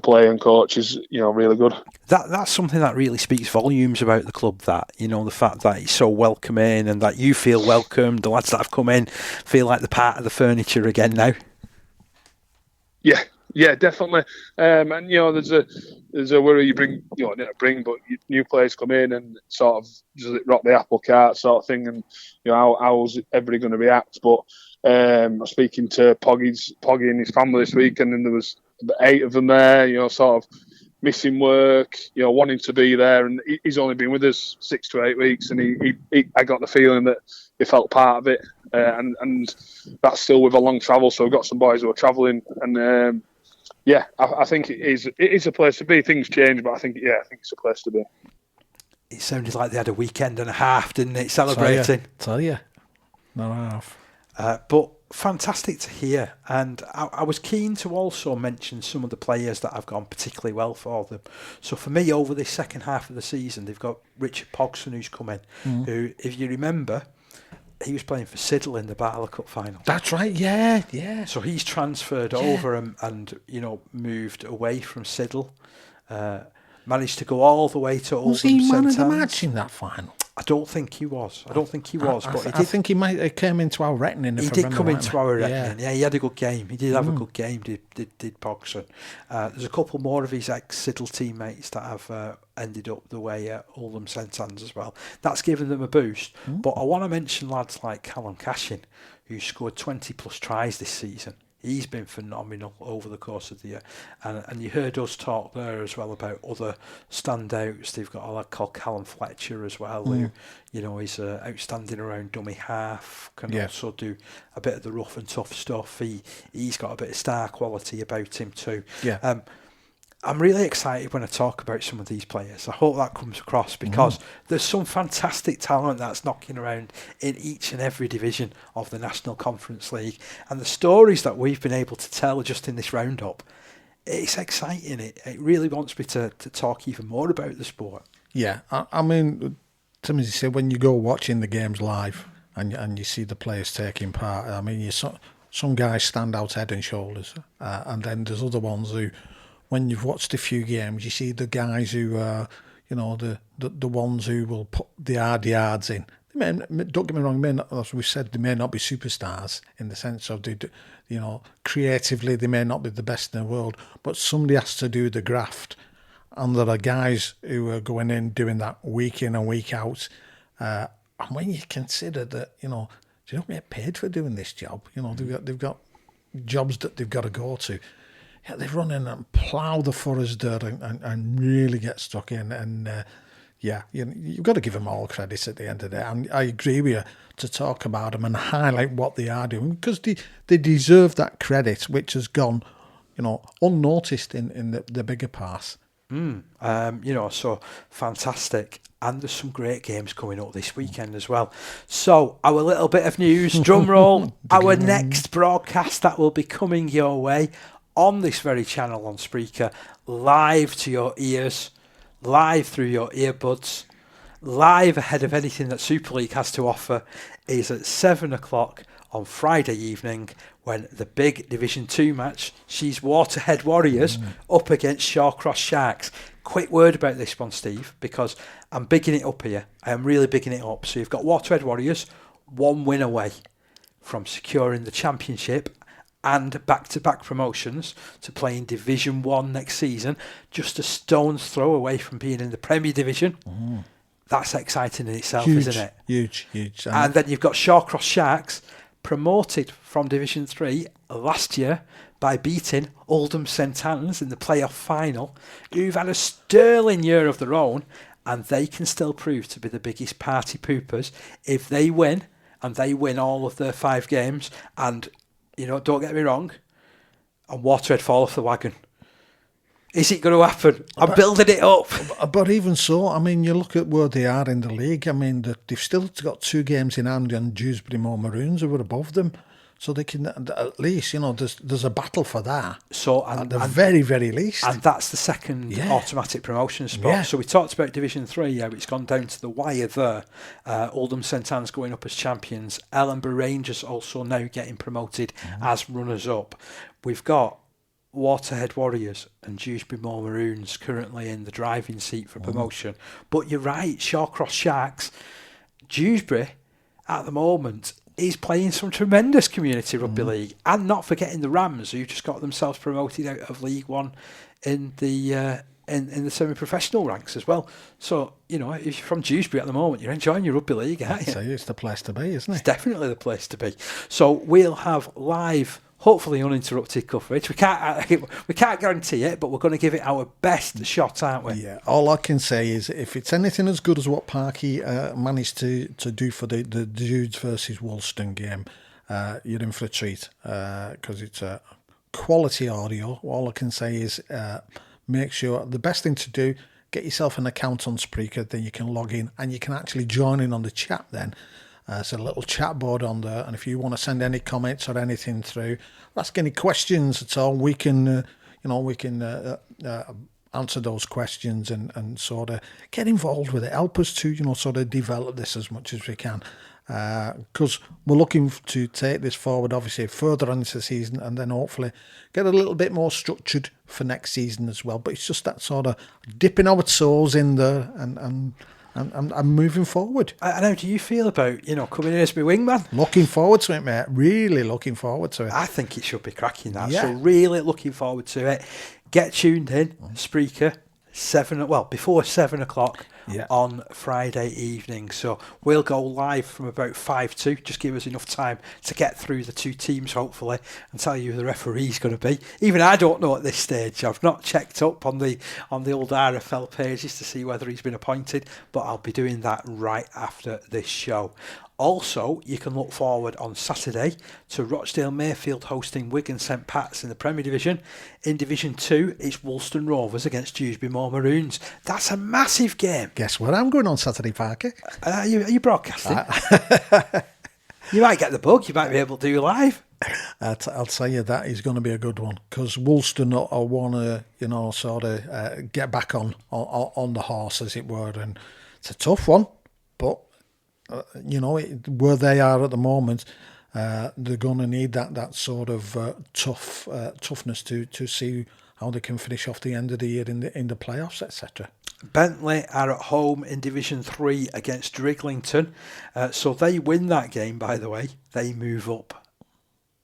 play and coach is really good. That's something that really speaks volumes about the club. That the fact that it's so welcoming and that you feel welcomed. The lads that have come in feel like they're part of the furniture again now. Yeah, definitely. And there's a worry you bring, but new players come in and sort of does it rock the apple cart sort of thing, and how's everybody going to react? But I was speaking to Poggy and his family this week, and then there was 8 of them there, sort of missing work, wanting to be there, and he's only been with us 6 to 8 weeks, and I got the feeling that he felt part of it, and that's still with a long travel. So we've got some boys who are travelling, and I think it is a place to be. Things change, but I think it's a place to be. It sounded like they had a weekend and a half, didn't it? Celebrating. Tell you. No half. But fantastic to hear. And I was keen to also mention some of the players that have gone particularly well for them. So for me, over this second half of the season, they've got Richard Pogson, who's come in, who, if you remember, he was playing for Siddle in the Battle Cup final. That's right, yeah. So he's transferred over and moved away from Siddle. Managed to go all the way to Oldham St Annes. Was he man of the match in that final? I don't think he was. But I think he might have come into our reckoning. He did come into our reckoning. Yeah, he had a good game. He did have a good game. Did Pogson. There's a couple more of his ex-Siddle teammates that have ended up the way at Oldham St Annes as well. That's given them a boost. But I want to mention lads like Callum Cashin, who scored 20 plus tries this season. He's been phenomenal over the course of the year. And you heard us talk there as well about other standouts. They've got a lad called Callum Fletcher as well, who, is outstanding around dummy half, can also do a bit of the rough and tough stuff. He's got a bit of star quality about him too. Yeah. I'm really excited when I talk about some of these players. I hope that comes across because there's some fantastic talent that's knocking around in each and every division of the National Conference League. And the stories that we've been able to tell just in this roundup, it's exciting. It really wants me to talk even more about the sport. Yeah, I mean, sometimes you say when you go watching the games live and you see the players taking part, I mean, some guys stand out head and shoulders, and then there's other ones who, when you've watched a few games, you see the guys who are, the ones who will put the hard yards in. Don't get me wrong, as we said, they may not be superstars in the sense of, creatively they may not be the best in the world, but somebody has to do the graft. And there are guys who are going in doing that week in and week out. And when you consider that, they don't get paid for doing this job. They've got jobs that they've got to go to. Yeah, they run in and plough the forest dirt and really get stuck in. And you've got to give them all credit at the end of the day. And I agree with you to talk about them and highlight what they are doing, because they deserve that credit, which has gone, unnoticed in the bigger parts. So fantastic. And there's some great games coming up this weekend as well. So our little bit of news, drum roll, our next broadcast that will be coming your way on this very channel on Spreaker, live to your ears, live through your earbuds, live ahead of anything that Super League has to offer, is at 7 o'clock on Friday evening, when the big Division 2 match sees Waterhead Warriors up against Shawcross Sharks. Quick word about this one, Steve, because I'm bigging it up here. I am really bigging it up. So you've got Waterhead Warriors, one win away from securing the championship and back-to-back promotions to play in Division 1 next season, just a stone's throw away from being in the Premier Division. That's exciting in itself, isn't it? Huge. And then you've got Shawcross Sharks, promoted from Division 3 last year by beating Oldham St Annes in the playoff final, who've had a sterling year of their own, and they can still prove to be the biggest party poopers if they win, and they win all of their 5 games, and, don't get me wrong, and Waterhead fall off the wagon. Is it going to happen? I'm building it up. But even so, I mean, you look at where they are in the league. I mean, they've still got 2 games in hand on Dewsbury Moor Maroons, who are above them. So they can, at least, there's a battle for that. So at the very, very least. And that's the second automatic promotion spot. Yeah. So we talked about Division 3, it's gone down to the wire there. Oldham St Annes going up as champions. Ellenborough Rangers also now getting promoted as runners-up. We've got Waterhead Warriors and Dewsbury Moor Maroons currently in the driving seat for promotion. But you're right, Shawcross Sharks, Dewsbury at the moment is playing some tremendous community rugby league, and not forgetting the Rams, who just got themselves promoted out of League One in the in the semi-professional ranks as well. So, if you're from Dewsbury at the moment, you're enjoying your rugby league, aren't you? So it's the place to be, isn't it? It's definitely the place to be. So we'll have live, hopefully uninterrupted coverage. We can't guarantee it, but we're going to give it our best shot, aren't we? Yeah. All I can say is, if it's anything as good as what Parky managed to do for the Judes versus Woolston game, you're in for a treat, because it's a quality audio. All I can say is, make sure the best thing to do, get yourself an account on Spreaker, then you can log in and you can actually join in on the chat then. There's a little chat board on there, and if you want to send any comments or anything through, ask any questions at all, we can answer those questions and sort of get involved with it. Help us to sort of develop this as much as we can, because we're looking to take this forward, obviously further on into the season, and then hopefully get a little bit more structured for next season as well. But it's just that sort of dipping our toes in there and moving forward. And how do you feel about, coming in as my wingman? Looking forward to it, mate. Really looking forward to it. I think it should be cracking, that. Yeah. So really looking forward to it. Get tuned in, Spreaker, before 7 o'clock on Friday evening. So we'll go live from about 5-2. Just give us enough time to get through the 2 teams, hopefully, and tell you who the referee's going to be. Even I don't know at this stage. I've not checked up on the old RFL pages to see whether he's been appointed, but I'll be doing that right after this show. Also, you can look forward on Saturday to Rochdale Mayfield hosting Wigan St Pat's in the Premier Division. In Division 2, it's Woolston Rovers against Dewsbury Moor Maroons. That's a massive game. Guess where I'm going on Saturday, Parker? Are you broadcasting? You might get the bug. You might be able to do live. I'll tell you, that is going to be a good one, because Woolston want to, sort of get back on the horse, as it were, and it's a tough one. But where they are at the moment, they're going to need that sort of toughness to see how they can finish off the end of the year in the playoffs, etc. Bentley are at home in Division 3 against Driglington. So they win that game, by the way. They move up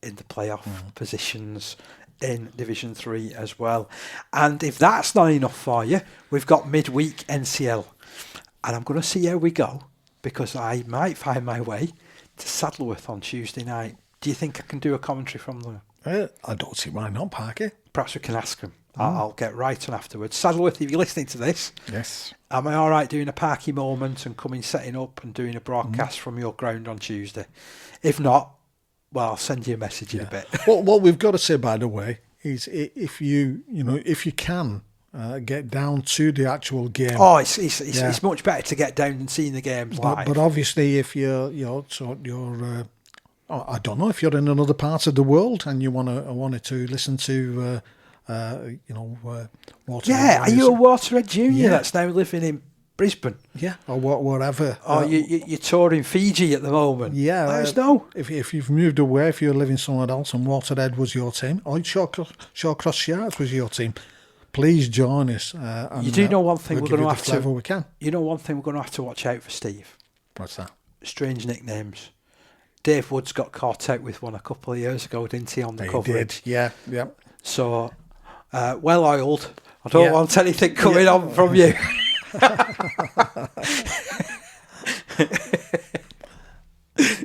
in the playoff positions in Division 3 as well. And if that's not enough for you, we've got midweek NCL. And I'm going to see how we go, because I might find my way to Saddleworth on Tuesday night. Do you think I can do a commentary from there? I don't see why not, Parky. Perhaps we can ask him. I'll get right on afterwards. Saddleworth, if you're listening to this, yes, am I all right doing a Parky moment and setting up and doing a broadcast from your ground on Tuesday? If not, well, I'll send you a message in a bit. What we've got to say, by the way, is if you can get down to the actual game. Oh, it's much better to get down and seeing the games live. But obviously, if you're I don't know, if you're in another part of the world and you wanted to listen to Waterhead. Yeah, are you a Waterhead junior that's now living in Brisbane? Yeah, or whatever. Or you're touring Fiji at the moment? Yeah. Let us know. If you've moved away, if you're living somewhere else and Waterhead was your team, or Shawcross Sharks was your team, please join us. You do know one thing we're going to have to. We can. You know one thing we're going to have to watch out for, Steve. What's that? Strange nicknames. Dave Woods got caught out with one a couple of years ago, didn't he, on the coverage? Did. Yeah. So, well oiled. I don't want anything coming on from you.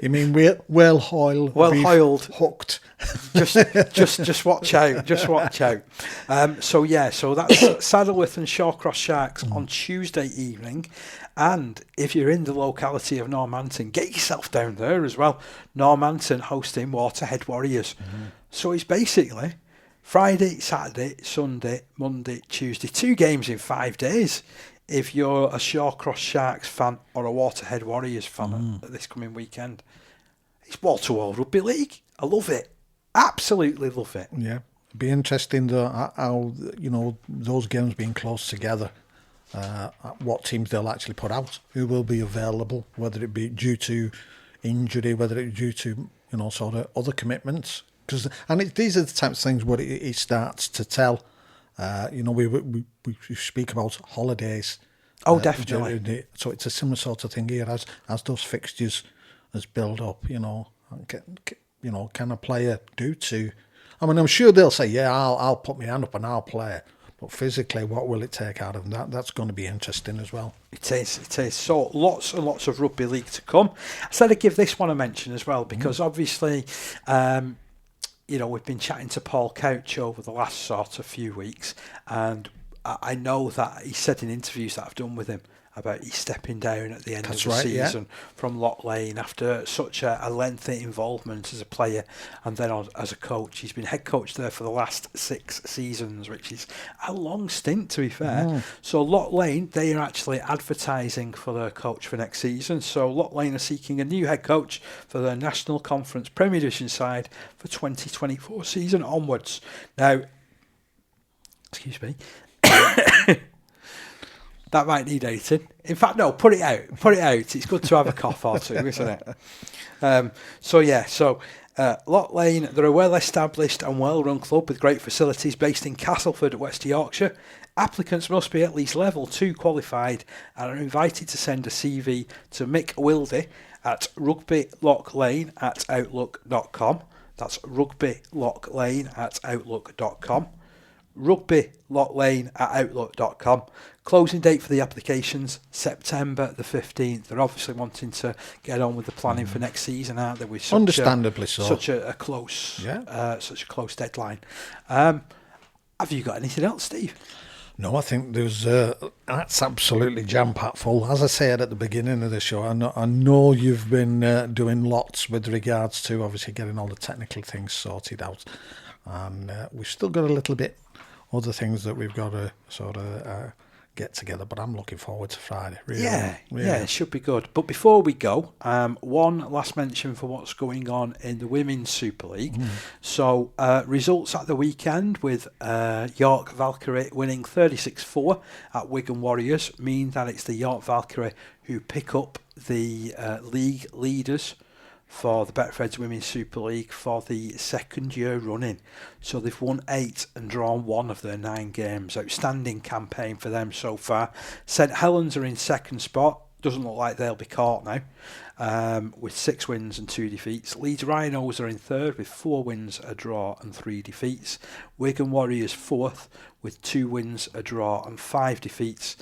You mean well-oiled? Well-oiled. Hooked. Just watch out. Just watch out. So that's Saddleworth and Shawcross Sharks on Tuesday evening. And if you're in the locality of Normanton, get yourself down there as well. Normanton hosting Waterhead Warriors. So it's basically Friday, Saturday, Sunday, Monday, Tuesday. 2 games in 5 days. If you're a Shawcross Sharks fan or a Waterhead Warriors fan this coming weekend. It's wall-to-wall rugby league. I love it. Absolutely love it. Yeah. It'd be interesting though how those games being close together, what teams they'll actually put out, who will be available, whether it be due to injury, whether it be due to sort of other commitments. These are the types of things where it starts to tell. We speak about holidays. Oh, definitely. So it's a similar sort of thing here as those fixtures as build up. Can a player do to? I mean, I'm sure they'll say, "Yeah, I'll put my hand up and I'll play." But physically, what will it take out of them? That's going to be interesting as well. It is. So lots and lots of rugby league to come. I said I'd give this one a mention as well because obviously. We've been chatting to Paul Couch over the last sort of few weeks, and I know that he said in interviews that I've done with him about he's stepping down at the end of the season from Loch Lane after such a lengthy involvement as a player and then as a coach. He's been head coach there for the last 6 seasons, which is a long stint, to be fair. So Loch Lane, they are actually advertising for their coach for next season. So Loch Lane are seeking a new head coach for their National Conference Premier Division side for 2024 season onwards. Now, excuse me. That might need editing. In fact, no, put it out. It's good to have a cough or two, isn't it? Loch Lane, they're a well-established and well-run club with great facilities based in Castleford, West Yorkshire. Applicants must be at least level 2 qualified and are invited to send a CV to Mick Wildy at rugbylochlane@outlook.com. That's rugbylochlane@outlook.com. rugbylochlane@outlook.com. Closing date for the applications, September the 15th. They're obviously wanting to get on with the planning for next season, aren't they? With such Understandably such a close deadline. Have you got anything else, Steve? No, I think that's absolutely jam-packed full. As I said at the beginning of the show, I know you've been doing lots with regards to obviously getting all the technical things sorted out, and we've still got a little bit other things that we've got to sort of get together. But I'm looking forward to Friday. Really, Yeah, really. yeah, it should be good. But before we go, one last mention for what's going on in the Women's Super League. So results at the weekend with York Valkyrie winning 36-4 at Wigan Warriors mean that it's the York Valkyrie who pick up the league leaders for the Betfred's Women's Super League for the second year running. So they've won 8 and drawn 1 of their 9 games. Outstanding campaign for them so far. St Helens are in second spot. Doesn't look like they'll be caught now, with 6 wins and 2 defeats. Leeds Rhinos are in third with 4 wins, a draw and 3 defeats. Wigan Warriors fourth with 2 wins, a draw and 5 defeats.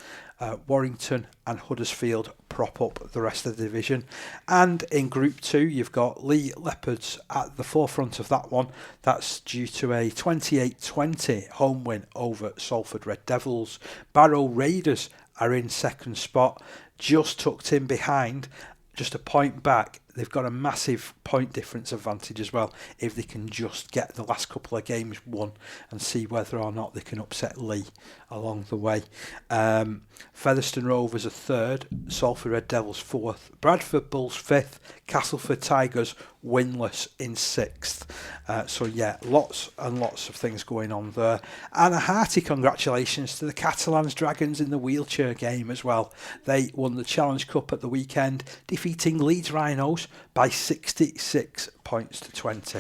Warrington and Huddersfield prop up the rest of the division. And in Group 2, you've got Lee Leopards at the forefront of that one. That's due to a 28-20 home win over Salford Red Devils. Barrow Raiders are in second spot, just tucked in behind, just a point back. They've got a massive point difference advantage as well if they can just get the last couple of games won and see whether or not they can upset Lee along the way. Featherstone Rovers are third, Salford Red Devils fourth, Bradford Bulls fifth, Castleford Tigers winless in sixth. So yeah, lots and lots of things going on there. And a hearty congratulations to the Catalans Dragons in the wheelchair game as well. They won the Challenge Cup at the weekend, defeating Leeds Rhinos by 66 points to 20.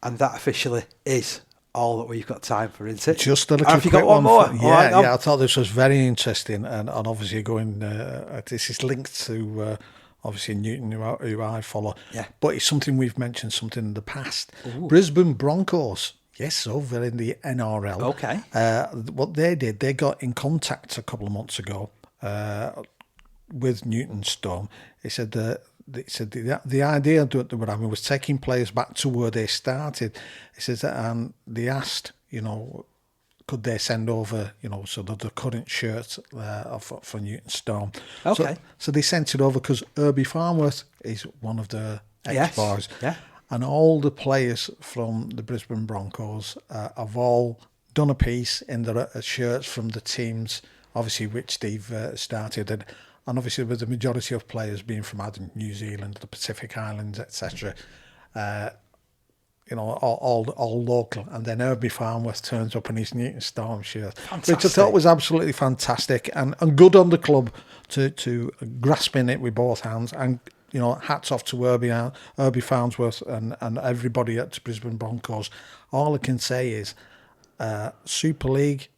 And that officially is all that we've got time for, isn't it? Just a little have you quick got one more? Yeah, I thought this was very interesting, and obviously this is linked to obviously Newton, who I follow. Yeah. But it's something we've mentioned something in the past. Ooh. Brisbane Broncos, yes, over in the NRL. Okay. What they did, they got in contact a couple of months ago with Newton Storm. They said the idea that they were having was taking players back to where they started. He says that, and they asked, could they send over, so the current shirt for Newton Storm. Okay. So they sent it over because Herbie Farnworth is one of the ex-boys. Yeah. And all the players from the Brisbane Broncos have all done a piece in their shirts from the teams, obviously, which they've started. And obviously, with the majority of players being from New Zealand, the Pacific Islands, etc., all local. And then Herbie Farnworth turns up in his Newton Storm shirt, fantastic. Which I thought was absolutely fantastic and good on the club to grasping it with both hands. And hats off to Herbie Farnworth and everybody at the Brisbane Broncos. All I can say is, Super League,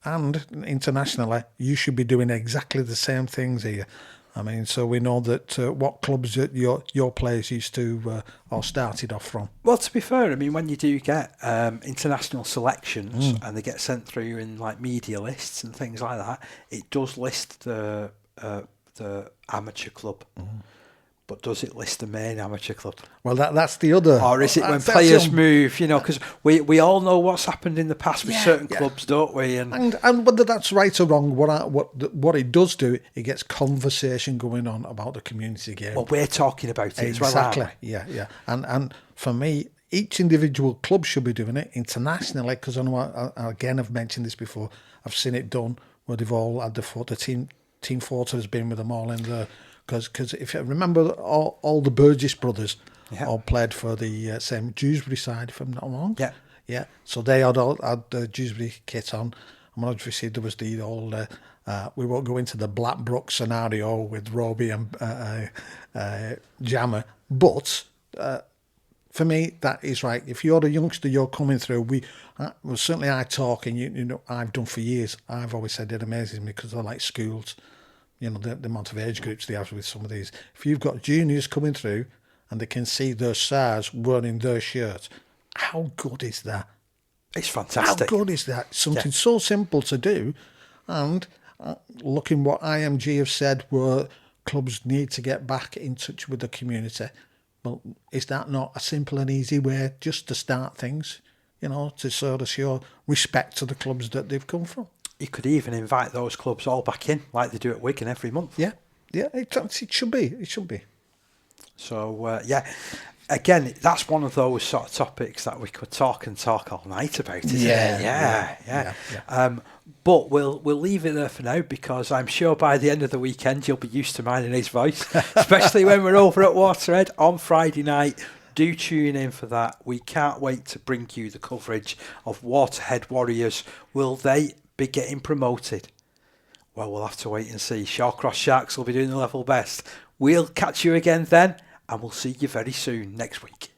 and internationally, you should be doing exactly the same things here. I mean, so we know that what clubs that your players used to or started off from. Well, to be fair, I mean, when you do get international selections and they get sent through in like media lists and things like that, it does list the amateur club. But does it list the main amateur club? Well, that's the other. Or is it when players move, because we all know what's happened in the past with certain clubs, don't we? And whether that's right or wrong, what it does do, it gets conversation going on about the community game. Well, we're talking about it as well, exactly. aren't we? Yeah. And for me, each individual club should be doing it internationally, because I know, again, I've mentioned this before, I've seen it done where they've all had the team photo has been with them all in there. Because if you remember, all the Burgess brothers all played for the same Judes Reece side, if I'm not wrong. Yeah. So they had the Judes Reece kit on. And obviously there was the old, we won't go into the Blackbrook scenario with Roby and Jammer. But for me, that is right. If you're a youngster, you're coming through. Well, certainly I talk, and I've done for years. I've always said it amazes me because they're like schools. The amount of age groups they have with some of these. If you've got juniors coming through and they can see their stars wearing their shirts, how good is that? It's fantastic. How good is that? Something so simple to do. And looking what IMG have said, where clubs need to get back in touch with the community. Well, is that not a simple and easy way just to start things, to sort of show respect to the clubs that they've come from? You could even invite those clubs all back in, like they do at Wigan every month. Yeah, it should be. It should be. So, again, that's one of those sort of topics that we could talk all night about, isn't it? Yeah. But we'll leave it there for now, because I'm sure by the end of the weekend you'll be used to mine and his voice, especially when we're over at Waterhead on Friday night. Do tune in for that. We can't wait to bring you the coverage of Waterhead Warriors. Will they be getting promoted? Well, we'll have to wait and see. Shawcross Sharks will be doing the level best. We'll catch you again then, and we'll see you very soon next week.